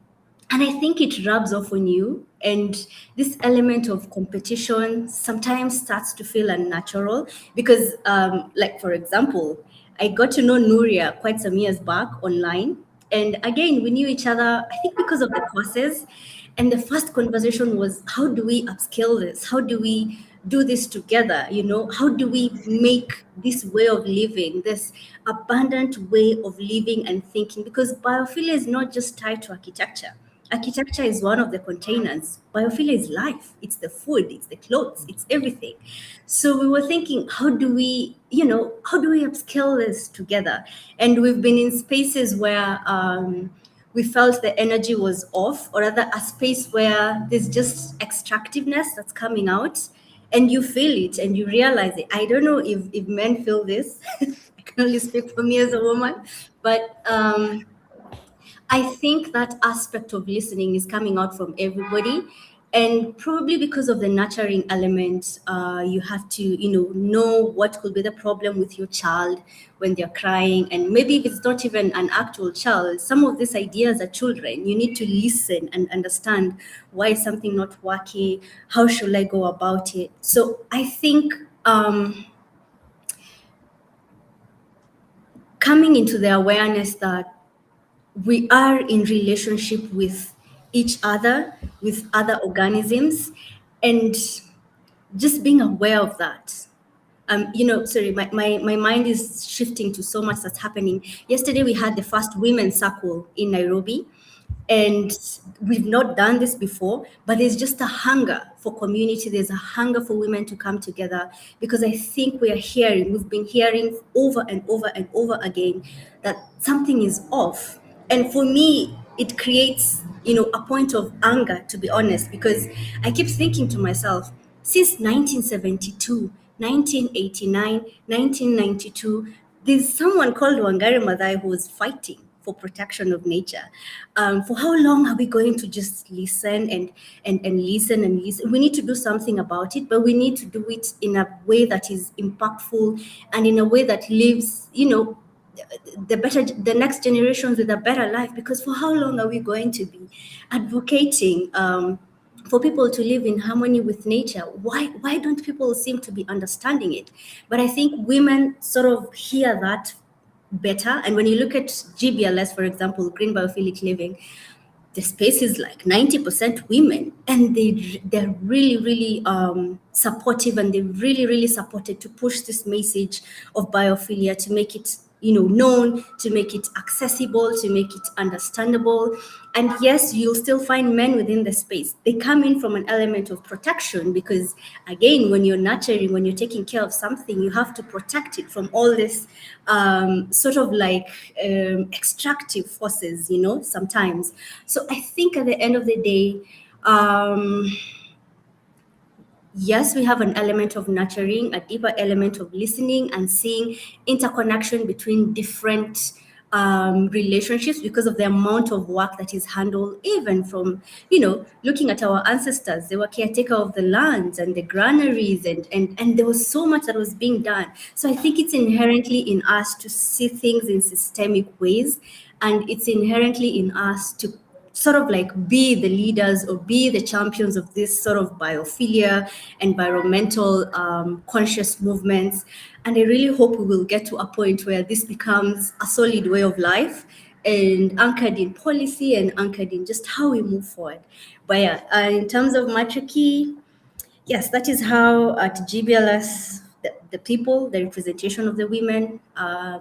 I think it rubs off on you. And this element of competition sometimes starts to feel unnatural because, like, for example, I got to know Nuria quite some years back online. And again, we knew each other, I think, because of the courses. And the first conversation was, how do we upscale this? How do we do this together? You know, how do we make this way of living, this abundant way of living and thinking? Because biophilia is not just tied to architecture. Architecture is one of the containers. Biophilia is life. It's the food, it's the clothes, it's everything. So we were thinking, how do we upscale this together? And we've been in spaces where we felt the energy was off, or rather a space where there's just extractiveness that's coming out, and you feel it and you realize it. I don't know if men feel this. I can only speak for me as a woman, but I think that aspect of listening is coming out from everybody. And probably because of the nurturing element, you have to, know what could be the problem with your child when they're crying. And maybe if it's not even an actual child, some of these ideas are children. You need to listen and understand, why is something not working? How should I go about it? So I think coming into the awareness that we are in relationship with each other, with other organisms, and just being aware of that. Sorry, my mind is shifting to so much that's happening. Yesterday, we had the first women's circle in Nairobi, and we've not done this before, but there's just a hunger for community. There's a hunger for women to come together, because I think we've been hearing over and over and over again that something is off. And for me, it creates, a point of anger, to be honest, because I keep thinking to myself, since 1972, 1989, 1992, there's someone called Wangari Maathai who was fighting for protection of nature. For how long are we going to just listen and listen and listen? We need to do something about it, but we need to do it in a way that is impactful and in a way that leaves, the next generations with a better life. Because for how long are we going to be advocating for people to live in harmony with nature? Why don't people seem to be understanding it? But I think women sort of hear that better. And when you look at GBLS, for example, Green Biophilic Living, the space is like 90% women, and they're really, really supportive, and they really supported to push this message of biophilia, to make it known, to make it accessible, to make it understandable. And yes, you'll still find men within the space. They come in from an element of protection, because again, when you're nurturing, when you're taking care of something, you have to protect it from all this sort of like extractive forces, sometimes. So I think at the end of the day, yes, we have an element of nurturing, a deeper element of listening and seeing interconnection between different relationships, because of the amount of work that is handled, even from, looking at our ancestors. They were caretaker of the lands and the granaries, and there was so much that was being done. So I think it's inherently in us to see things in systemic ways, and it's inherently in us to sort of like be the leaders or be the champions of this sort of biophilia, environmental conscious movements. And I really hope we will get to a point where this becomes a solid way of life, and anchored in policy and anchored in just how we move forward. But yeah, in terms of matriarchy, yes, that is how at GBLS, the people, the representation of the women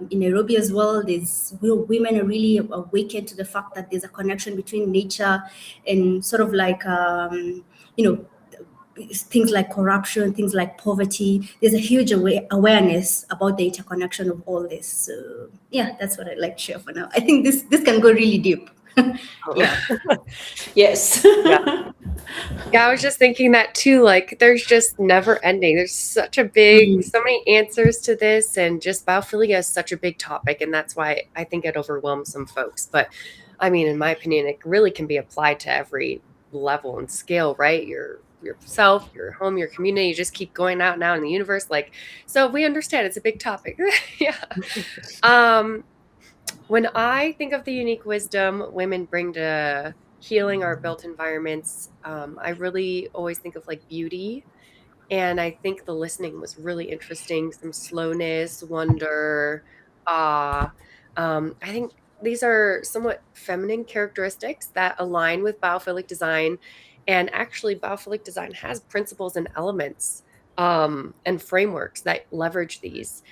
in Nairobi as well, women are really awakened to the fact that there's a connection between nature and sort of like, things like corruption, things like poverty. There's a huge awareness about the interconnection of all this. So yeah, that's what I'd like to share for now. I think this can go really deep. Yeah. Yes. Yeah, I was just thinking that too. Like, there's just never ending. There's such a big, so many answers to this, and just biophilia is such a big topic, and that's why I think it overwhelms some folks. But I mean, in my opinion, it really can be applied to every level and scale, right? Yourself, your home, your community. You just keep going out now in the universe. Like, so we understand it's a big topic. Yeah. When I think of the unique wisdom women bring to healing our built environments, I really always think of like beauty. And I think the listening was really interesting. Some slowness, wonder, awe. I think these are somewhat feminine characteristics that align with biophilic design. And actually, biophilic design has principles and elements and frameworks that leverage these.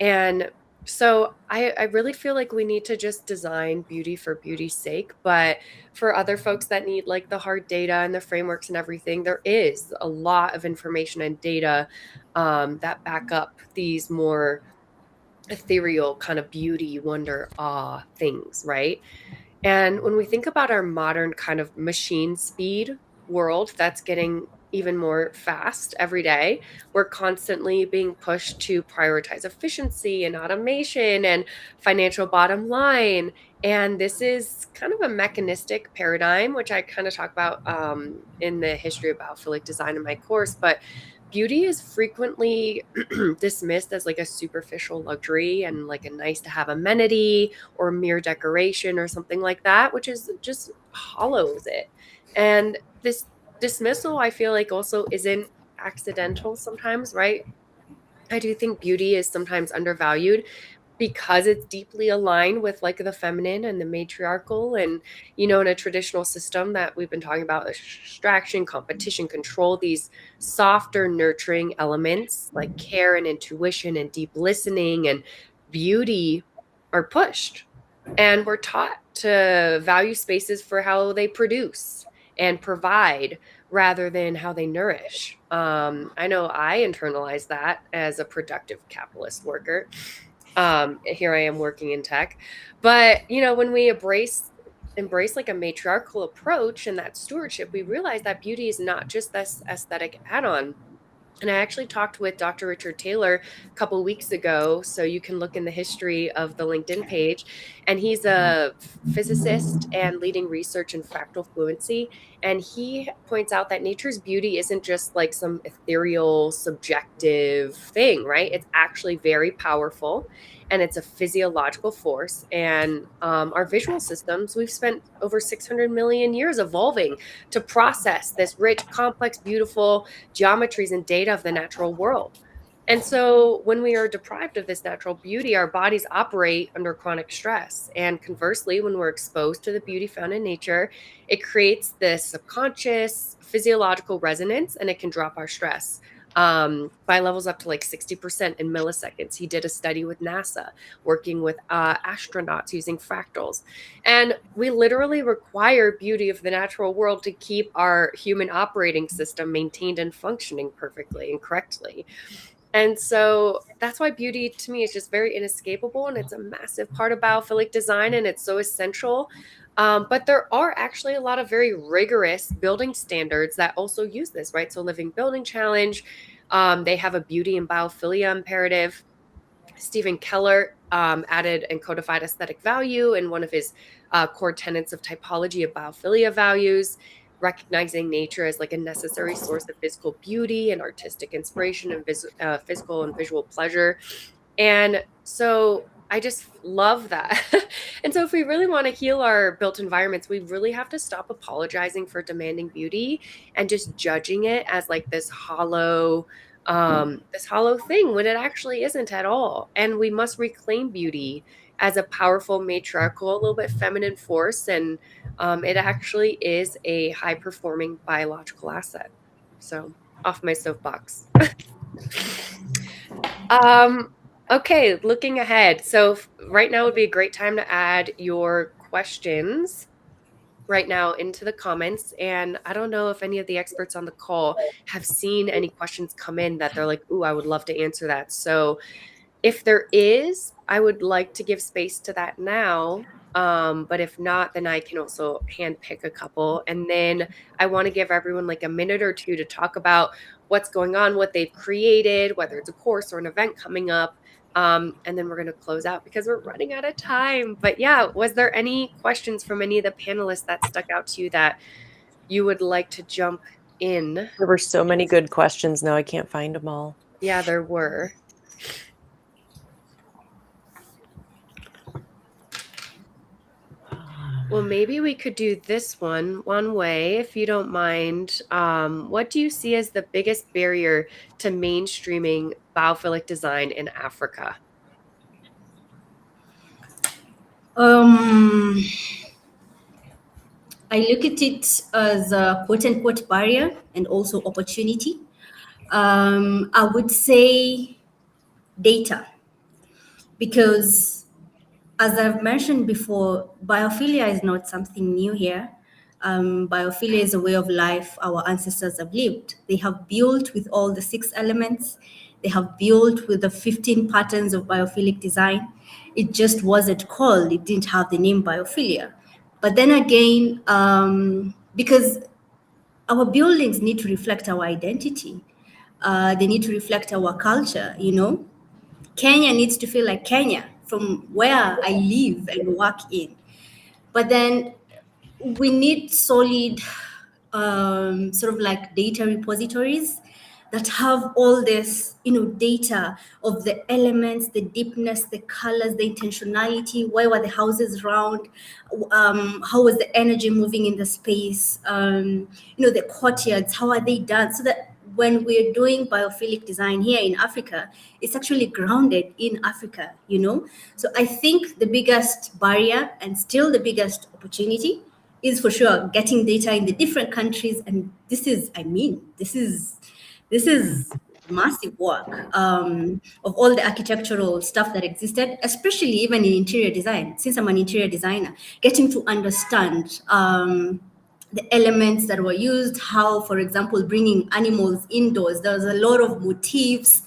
And so I really feel like we need to just design beauty for beauty's sake. But for other folks that need like the hard data and the frameworks and everything, there is a lot of information and data that back up these more ethereal kind of beauty, wonder, awe things, right? And when we think about our modern kind of machine speed world that's getting even more fast every day, we're constantly being pushed to prioritize efficiency and automation and financial bottom line. And this is kind of a mechanistic paradigm, which I kind of talk about in the history of biophilic design in my course. But beauty is frequently dismissed as like a superficial luxury and like a nice to have amenity or mere decoration or something like that, which is just hollows it. And this dismissal, I feel like, also isn't accidental sometimes, right? I do think beauty is sometimes undervalued because it's deeply aligned with like the feminine and the matriarchal, and in a traditional system that we've been talking about, extraction, competition, control, these softer nurturing elements like care and intuition and deep listening and beauty are pushed, and we're taught to value spaces for how they produce and provide rather than how they nourish. I know I internalized that as a productive capitalist worker. Here I am working in tech. But, when we embrace like a matriarchal approach and that stewardship, we realize that beauty is not just this aesthetic add-on. And I actually talked with Dr. Richard Taylor a couple weeks ago, so you can look in the history of the LinkedIn page. And he's a physicist and leading research in fractal fluency. And he points out that nature's beauty isn't just like some ethereal, subjective thing, right? It's actually very powerful, and it's a physiological force. And our visual systems, we've spent over 600 million years evolving to process this rich, complex, beautiful geometries and data of the natural world. And so when we are deprived of this natural beauty, our bodies operate under chronic stress. And conversely, when we're exposed to the beauty found in nature, it creates this subconscious physiological resonance, and it can drop our stress by levels up to like 60% in milliseconds. He did a study with NASA working with astronauts using fractals. And we literally require beauty of the natural world to keep our human operating system maintained and functioning perfectly and correctly. And so that's why beauty to me is just very inescapable, and it's a massive part of biophilic design, and it's so essential. But there are actually a lot of very rigorous building standards that also use this, right? So Living Building Challenge, they have a beauty and biophilia imperative. Stephen Keller added and codified aesthetic value in one of his core tenets of typology of biophilia values, recognizing nature as like a necessary source of physical beauty and artistic inspiration and physical and visual pleasure. And so I just love that. And so if we really want to heal our built environments, we really have to stop apologizing for demanding beauty and just judging it as like this hollow thing when it actually isn't at all. And we must reclaim beauty as a powerful matriarchal, a little bit feminine force, and it actually is a high performing biological asset. So off my soapbox. Okay, looking ahead. So right now would be a great time to add your questions right now into the comments. And I don't know if any of the experts on the call have seen any questions come in that they're like, ooh, I would love to answer that. So if there is, I would like to give space to that now. But if not, then I can also hand pick a couple. And then I want to give everyone like a minute or two to talk about what's going on, what they've created, whether it's a course or an event coming up. And then we're going to close out because we're running out of time. But yeah, was there any questions from any of the panelists that stuck out to you that you would like to jump in? There were so many good questions. Now I can't find them all. Yeah, there were. Well, maybe we could do this one way, if you don't mind. What do you see as the biggest barrier to mainstreaming biophilic design in Africa? I look at it as a quote unquote barrier and also opportunity. I would say data, because as I've mentioned before, biophilia is not something new here. Biophilia is a way of life our ancestors have lived. They have built with all the 6 elements. They have built with the 15 patterns of biophilic design. It just wasn't called, it didn't have the name biophilia. But then again, because our buildings need to reflect our identity, they need to reflect our culture, Kenya needs to feel like Kenya from where I live and work in. But then we need solid sort of like data repositories that have all this, data of the elements, the deepness, the colors, the intentionality, why were the houses round, how was the energy moving in the space, the courtyards, how are they done, so that when we're doing biophilic design here in Africa, it's actually grounded in Africa, you know? So I think the biggest barrier and still the biggest opportunity is for sure getting data in the different countries. And this is, I mean, this is massive work of all the architectural stuff that existed, especially even in interior design. Since I'm an interior designer, getting to understand the elements that were used, how, for example, bringing animals indoors, there was a lot of motifs,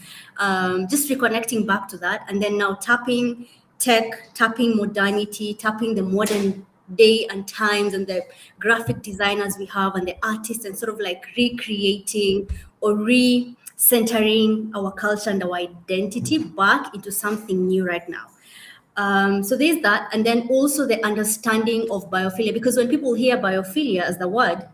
just reconnecting back to that. And then now tapping tech, tapping modernity, tapping the modern day and times and the graphic designers we have and the artists, and sort of like recreating or re-centering our culture and our identity back into something new right now. So there's that. And then also the understanding of biophilia, because when people hear biophilia as the word,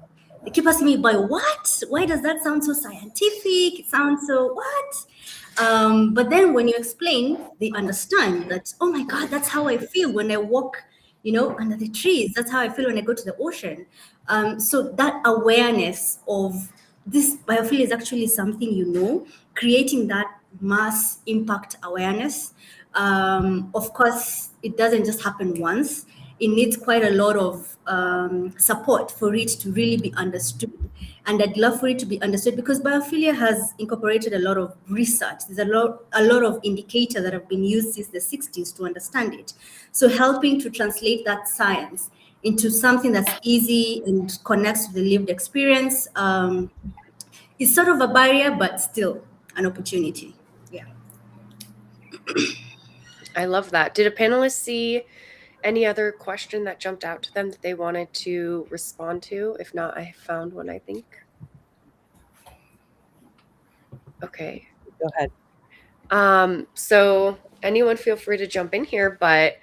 they keep asking me, bio what? Why does that sound so scientific? It sounds so what? But then when you explain, they understand that, oh my God, that's how I feel when I walk, you know, under the trees. That's how I feel when I go to the ocean. So that awareness of this biophilia is actually something, you know, creating that mass impact awareness. Of course, it doesn't just happen once. It needs quite a lot of support for it to really be understood. And I'd love for it to be understood because biophilia has incorporated a lot of research. There's a lot of indicators that have been used since the 60s to understand it. So helping to translate that science into something that's easy and connects to the lived experience is sort of a barrier, but still an opportunity. Yeah. I love that. Did a panelist see any other question that jumped out to them that they wanted to respond to? If not, I found one, I think. Okay. Go ahead. So anyone feel free to jump in here, but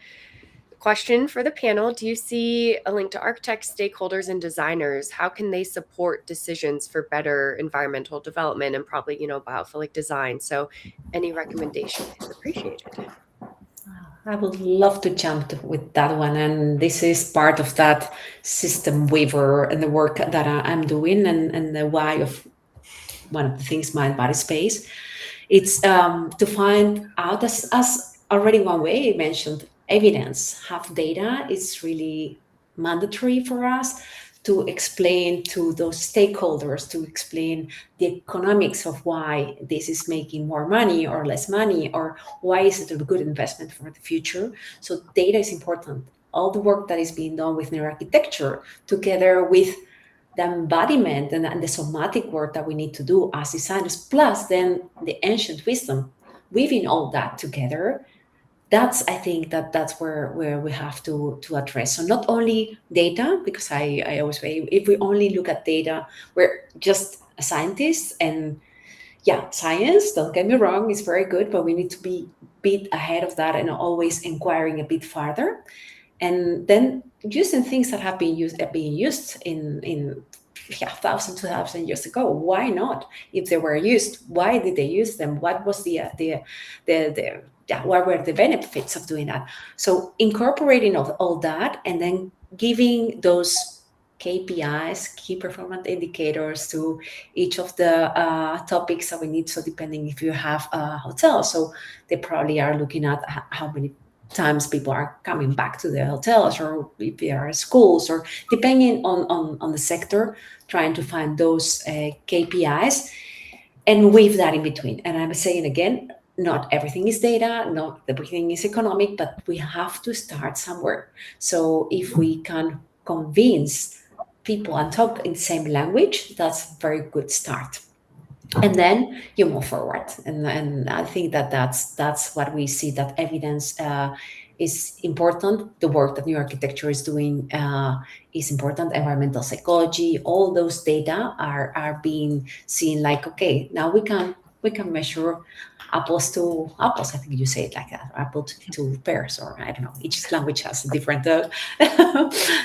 question for the panel, do you see a link to architects, stakeholders, and designers? How can they support decisions for better environmental development and probably, you know, biophilic design? So any recommendation is appreciated. I would love to jump with that one. And this is part of that system waiver and the work that I'm doing and the why of one of the things, Mind Body Space. It's to find out, as already one way mentioned, evidence, have data. It's really mandatory for us to explain to those stakeholders, to explain the economics of why this is making more money or less money, or why is it a good investment for the future. So data is important. All the work that is being done with neuroarchitecture, together with the embodiment and the somatic work that we need to do as designers, plus then the ancient wisdom, weaving all that together, I think that's where we have to address. So not only data, because I always say, if we only look at data, we're just scientists, and yeah, science, don't get me wrong, is very good, but we need to be a bit ahead of that and always inquiring a bit farther. And then using things that have been used in 1,000 years ago. Why not? If they were used, why did they use them? What was what were the benefits of doing that? So incorporating all that, and then giving those KPIs, key performance indicators, to each of the topics that we need. So depending if you have a hotel, so they probably are looking at how many times people are coming back to the hotels, or if there are schools, or depending on the sector, trying to find those KPIs and weave that in between. And I'm saying again, not everything is data, not everything is economic, but we have to start somewhere. So if we can convince people and talk in the same language, that's a very good start. And then you move forward. And I think that's what we see, that evidence is important. The work that new architecture is doing is important. Environmental psychology, all those data are being seen like, okay, now we can measure apples to apples. I think you say it like that, apple to pears, or I don't know. Each language has a different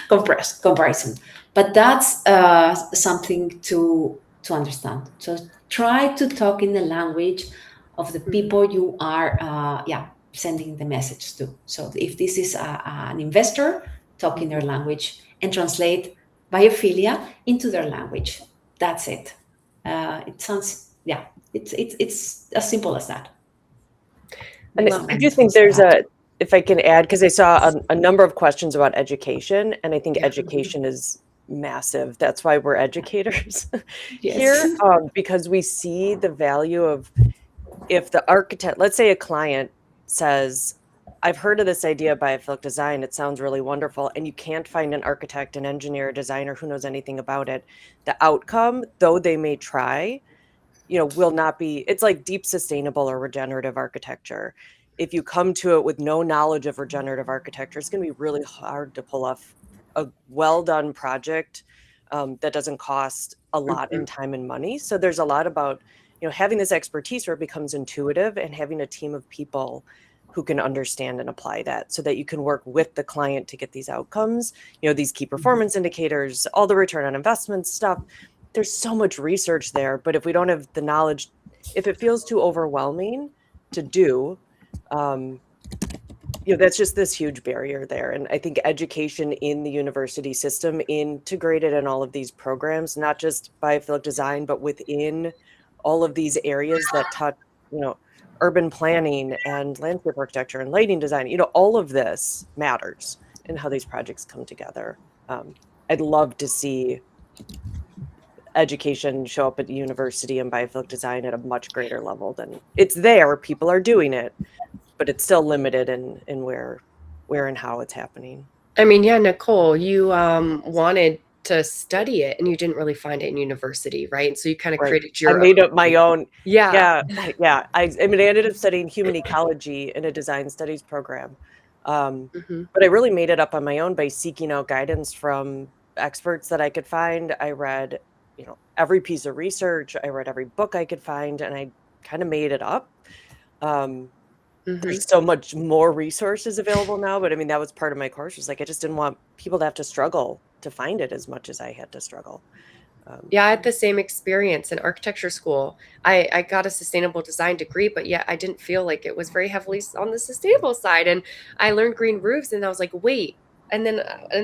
comparison. But that's something to understand. So try to talk in the language of the people you are sending the message to. So if this is an investor, talk in their language and translate biophilia into their language. That's it. It sounds, yeah, it's as simple as that. And Makes I do sense think for there's that. if I can add, because I saw a number of questions about education, and I think Yeah. education is massive. That's why we're educators Yes. here, because we see the value of, if the architect, let's say a client says, I've heard of this idea of biophilic design, it sounds really wonderful, and you can't find an architect, an engineer, a designer who knows anything about it. The outcome, though they may try, will not be, it's like deep sustainable or regenerative architecture. If you come to it with no knowledge of regenerative architecture, it's going to be really hard to pull off a well done project that doesn't cost a lot in time and money. So there's a lot about having this expertise where it becomes intuitive, and having a team of people who can understand and apply that, so that you can work with the client to get these outcomes, these key performance indicators, all the return on investment stuff. There's so much research there, but if we don't have the knowledge, if it feels too overwhelming to do, that's just this huge barrier there. And I think education in the university system, integrated in all of these programs, not just biophilic design, but within all of these areas that touch, urban planning and landscape architecture and lighting design, all of this matters in how these projects come together. I'd love to see education show up at the university and biophilic design at a much greater level than it's there. People are doing it, but it's still limited in where and how it's happening. I mean, yeah, Nicole, you wanted to study it and you didn't really find it in university, right? So you kind of Right. created I your made own. up my own. Yeah. Yeah. I mean, I ended up studying human ecology in a design studies program. But I really made it up on my own by seeking out guidance from experts that I could find. I read, every piece of research. I read every book I could find, and I kind of made it up. There's so much more resources available now, but I mean, that was part of my course. Was like, I just didn't want people to have to struggle to find it as much as I had to struggle. Yeah, I had the same experience in architecture school. I got a sustainable design degree, but yet I didn't feel like it was very heavily on the sustainable side. And I learned green roofs, and I was like, wait. And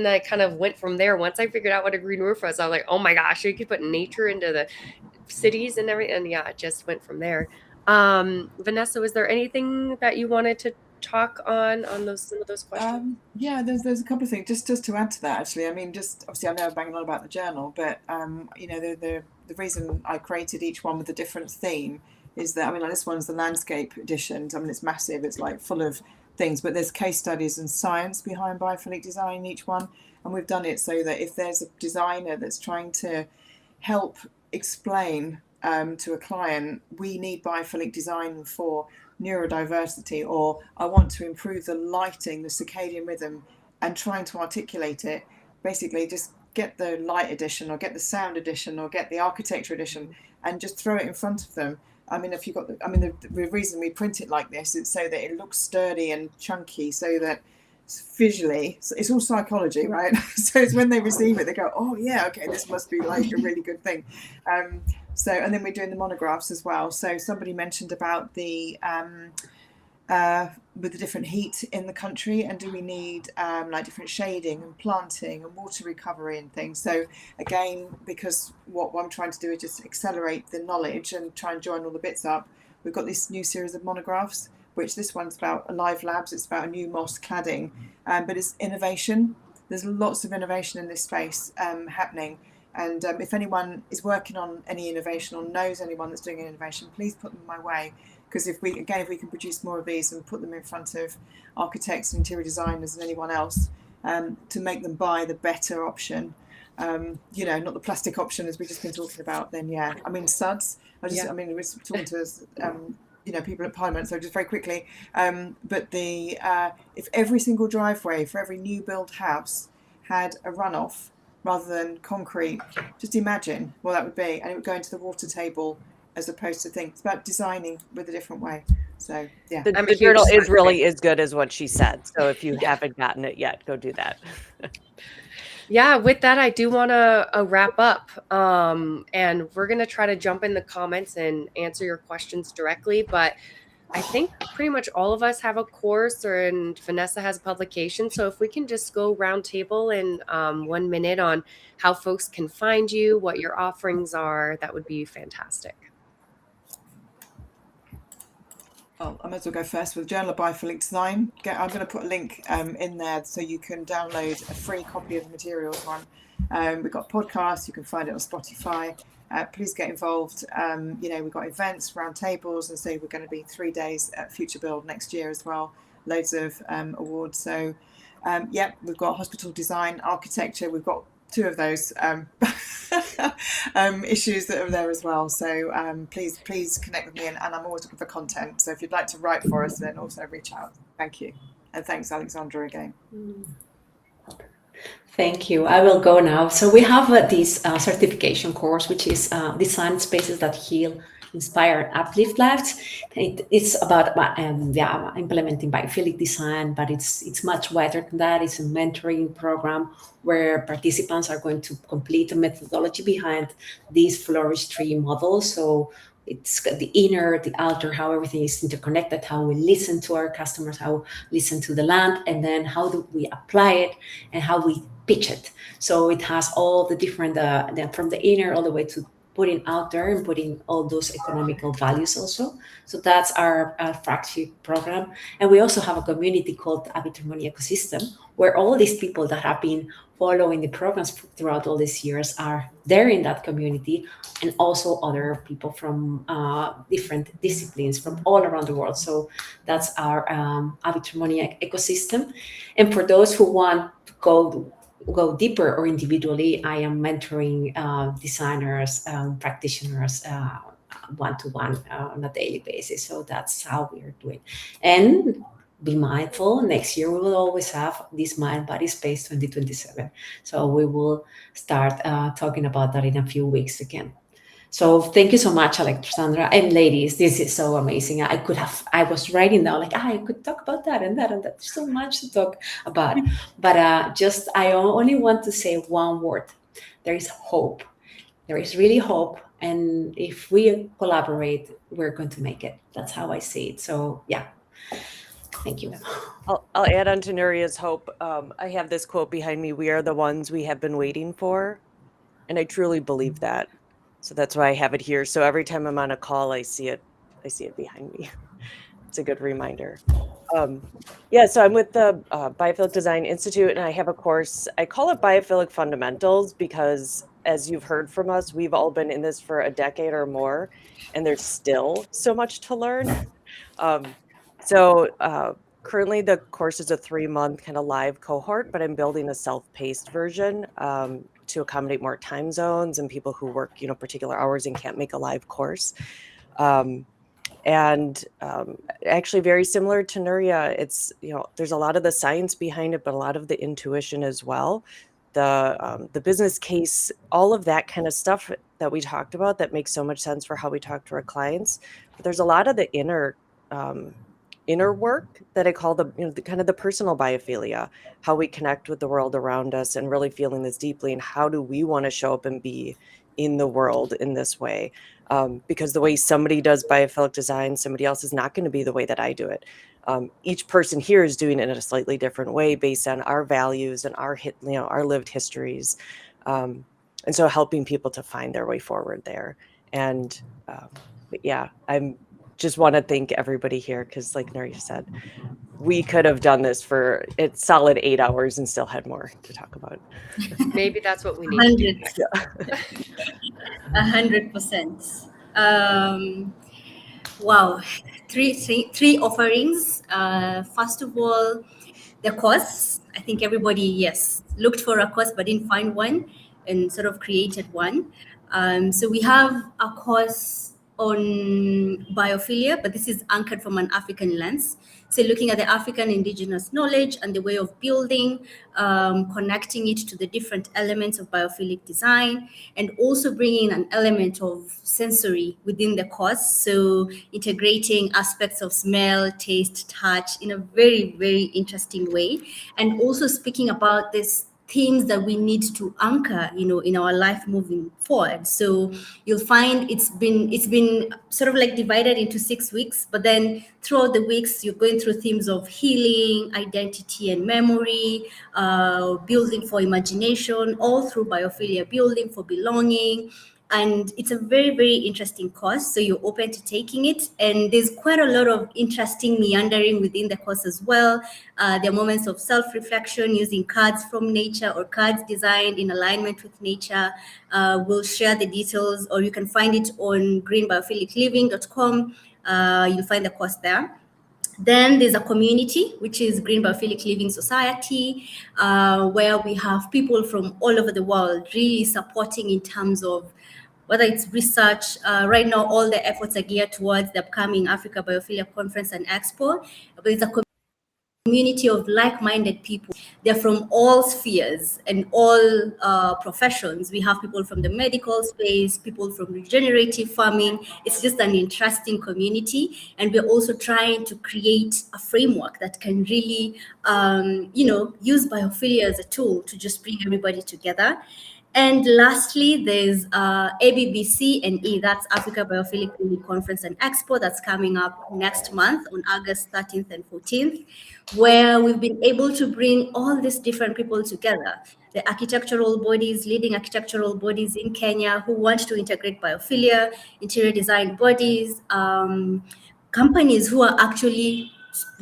I kind of went from there. Once I figured out what a green roof was, I was like, oh my gosh, you could put nature into the cities and everything. And yeah, it just went from there. Vanessa, was there anything that you wanted to talk on some of those questions? Yeah, there's a couple of things just to add to that. Actually, I mean, just obviously I know I'm banging on about the journal, but the reason I created each one with a different theme is that, I mean, like, this one's the landscape edition. I mean, it's massive. It's like full of things, but there's case studies and science behind biophilic design in each one, and we've done it so that if there's a designer that's trying to help explain to a client, we need biophilic design for neurodiversity, or I want to improve the lighting, the circadian rhythm, and trying to articulate it, basically just get the light edition or get the sound edition or get the architecture edition and just throw it in front of them. I mean, if you've got the reason we print it like this is so that it looks sturdy and chunky, so that visually, it's all psychology, right? So it's when they receive it, they go, oh yeah, okay, this must be like a really good thing. So, and then we're doing the monographs as well. So somebody mentioned about the with the different heat in the country, and do we need like different shading and planting and water recovery and things. So again, because what I'm trying to do is just accelerate the knowledge and try and join all the bits up, we've got this new series of monographs, which this one's about Alive Labs. It's about a new moss cladding, but it's innovation. There's lots of innovation in this space happening. And if anyone is working on any innovation or knows anyone that's doing an innovation, please put them my way. Because if we can produce more of these and put them in front of architects and interior designers and anyone else, to make them buy the better option, not the plastic option as we've just been talking about, then yeah. I mean, suds. I mean, we're talking to people at Parliament, so just very quickly. But if every single driveway for every new build house had a runoff rather than concrete, just imagine what that would be, and it would go into the water table as opposed to things. It's about designing with a different way. So yeah, the journal is really as good as what she said. So if you haven't gotten it yet, go do that. Yeah, with that, I do want to wrap up, and we're going to try to jump in the comments and answer your questions directly. But I think pretty much all of us have a course, and Vanessa has a publication. So if we can just go round table in 1 minute on how folks can find you, what your offerings are, that would be fantastic. Well, I might as well go first with Journal of Biophilic Design. I'm going to put a link in there so you can download a free copy of the materials one. We've got podcasts, you can find it on Spotify. Please get involved. We've got events, round tables, and so we're going to be 3 days at Future Build next year as well. Loads of awards. So, we've got hospital design, architecture. We've got 2 of those issues that are there as well. So please connect with me, and I'm always looking for content. So if you'd like to write for us, then also reach out. Thank you. And thanks, Alexandra, again. Thank you. I will go now. So we have this certification course, which is Design Spaces That Heal, Inspire, and Uplift Lives. It's about implementing biophilic design, but it's much wider than that. It's a mentoring program where participants are going to complete the methodology behind these flourish tree models. So it's the inner, the outer, how everything is interconnected, how we listen to our customers, how we listen to the land, and then how do we apply it and how we pitch it. So it has all the different, from the inner all the way to putting out there and putting all those economical values also. So that's our flagship program. And we also have a community called the Abitrimony Ecosystem, where all these people that have been following the programs throughout all these years are there in that community, and also other people from different disciplines from all around the world. So that's our Abitrimony Ecosystem. And for those who want to go deeper or individually, I am mentoring designers, practitioners, one-to-one on a daily basis. So that's how we are doing. And be mindful, next year we will always have this Mind Body Space 2027. So we will start talking about that in a few weeks again. So thank you so much, Alexandra, and ladies. This is so amazing. I was writing down like, I could talk about that and that and that. There's so much to talk about. But I only want to say one word. There is hope. There is really hope. And if we collaborate, we're going to make it. That's how I see it. So yeah, thank you. I'll add on to Nuria's hope. I have this quote behind me: "We are the ones we have been waiting for," and I truly believe that. So that's why I have it here. So every time I'm on a call, I see it behind me. It's a good reminder. So I'm with the Biophilic Design Institute, and I have a course. I call it Biophilic Fundamentals because, as you've heard from us, we've all been in this for a decade or more, and there's still so much to learn. Currently the course is a 3-month kind of live cohort, but I'm building a self-paced version to accommodate more time zones and people who work, particular hours and can't make a live course. Actually very similar to Nuria, it's, there's a lot of the science behind it, but a lot of the intuition as well. The business case, all of that kind of stuff that we talked about that makes so much sense for how we talk to our clients. But there's a lot of the inner work that I call the kind of the personal biophilia, how we connect with the world around us and really feeling this deeply, and how do we want to show up and be in the world in this way, because the way somebody does biophilic design, somebody else is not going to be the way that I do it. Each person here is doing it in a slightly different way based on our values and our lived histories, and so helping people to find their way forward there. And I'm just want to thank everybody here, because like Nuria said, we could have done this for solid 8 hours and still had more to talk about. Maybe that's what we need. 100%. Wow, three offerings. First of all, the course. I think everybody, looked for a course but didn't find one, and sort of created one. So we have a course on biophilia, but this is anchored from an African lens. So looking at the African indigenous knowledge and the way of building, connecting it to the different elements of biophilic design, and also bringing an element of sensory within the course. So integrating aspects of smell, taste, touch in a very, very interesting way. And also speaking about this themes that we need to anchor, in our life moving forward. So you'll find it's been sort of like divided into 6 weeks, but then throughout the weeks you're going through themes of healing, identity and memory, building for imagination, all through biophilia, building for belonging. And it's a very, very interesting course, so you're open to taking it. And there's quite a lot of interesting meandering within the course as well. There are moments of self-reflection using cards from nature or cards designed in alignment with nature. We'll share the details, or you can find it on greenbiophilicliving.com. You'll find the course there. Then there's a community, which is Green Biophilic Living Society, where we have people from all over the world really supporting in terms of whether it's research. Right now, all the efforts are geared towards the upcoming Africa Biophilia Conference and Expo. But it's a community of like-minded people. They're from all spheres and all professions. We have people from the medical space, people from regenerative farming. It's just an interesting community, and we're also trying to create a framework that can really, use biophilia as a tool to just bring everybody together. And lastly, there's ABBC and E, that's Africa Biophilic Living Conference and Expo, that's coming up next month on August 13th and 14th, where we've been able to bring all these different people together. The architectural bodies, leading architectural bodies in Kenya who want to integrate biophilia, interior design bodies, companies who are actually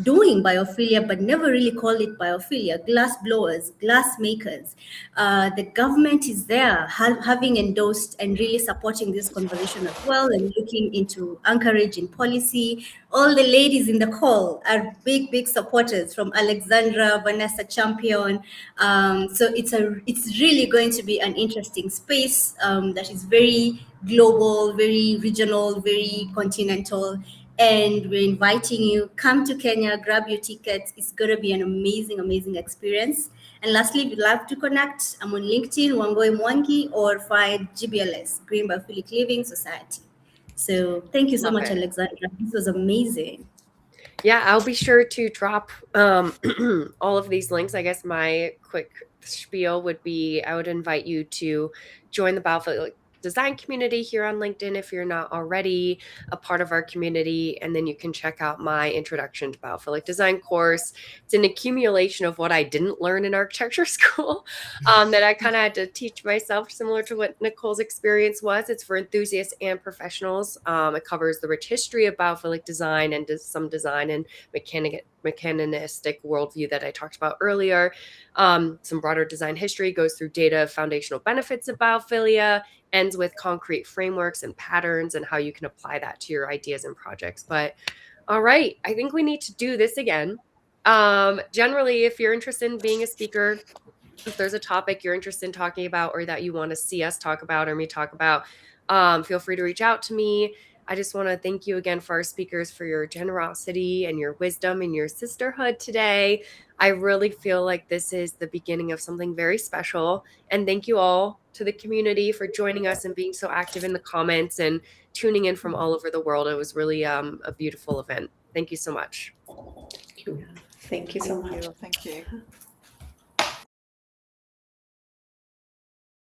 doing biophilia but never really called it biophilia, glass blowers, glass makers. The government is there having endorsed and really supporting this conversation as well, and looking into anchorage in policy. All the ladies in the call are big supporters, from Alexandra, Vanessa Champion. So it's really going to be an interesting space that is very global, very regional, very continental. And we're inviting you, come to Kenya, grab your tickets. It's going to be an amazing experience. And lastly, if you'd like to connect, I'm on LinkedIn, Wangoi Mwangi, or find GBLS, Green Biophilic Living Society. So thank you so much, Alexandra. This was amazing. Yeah, I'll be sure to drop all of these links. I guess my quick spiel would be, I would invite you to join the Biophilic Design community here on LinkedIn if you're not already a part of our community. And then you can check out my Introduction to Biophilic Design course. It's an accumulation of what I didn't learn in architecture school that I kind of had to teach myself, similar to what Nicole's experience was. It's for enthusiasts and professionals. It covers the rich history of biophilic design and some design and mechanistic worldview that I talked about earlier. Some broader design history, goes through data, foundational benefits of biophilia, ends with concrete frameworks and patterns and how you can apply that to your ideas and projects. But all right, I think we need to do this again. Generally, if you're interested in being a speaker, if there's a topic you're interested in talking about or that you want to see us talk about or me talk about, feel free to reach out to me. I just want to thank you again for our speakers for your generosity and your wisdom and your sisterhood today. I really feel like this is the beginning of something very special. And thank you all to the community for joining us and being so active in the comments and tuning in from all over the world. It was really a beautiful event. Thank you so much. Thank you so much. Thank you.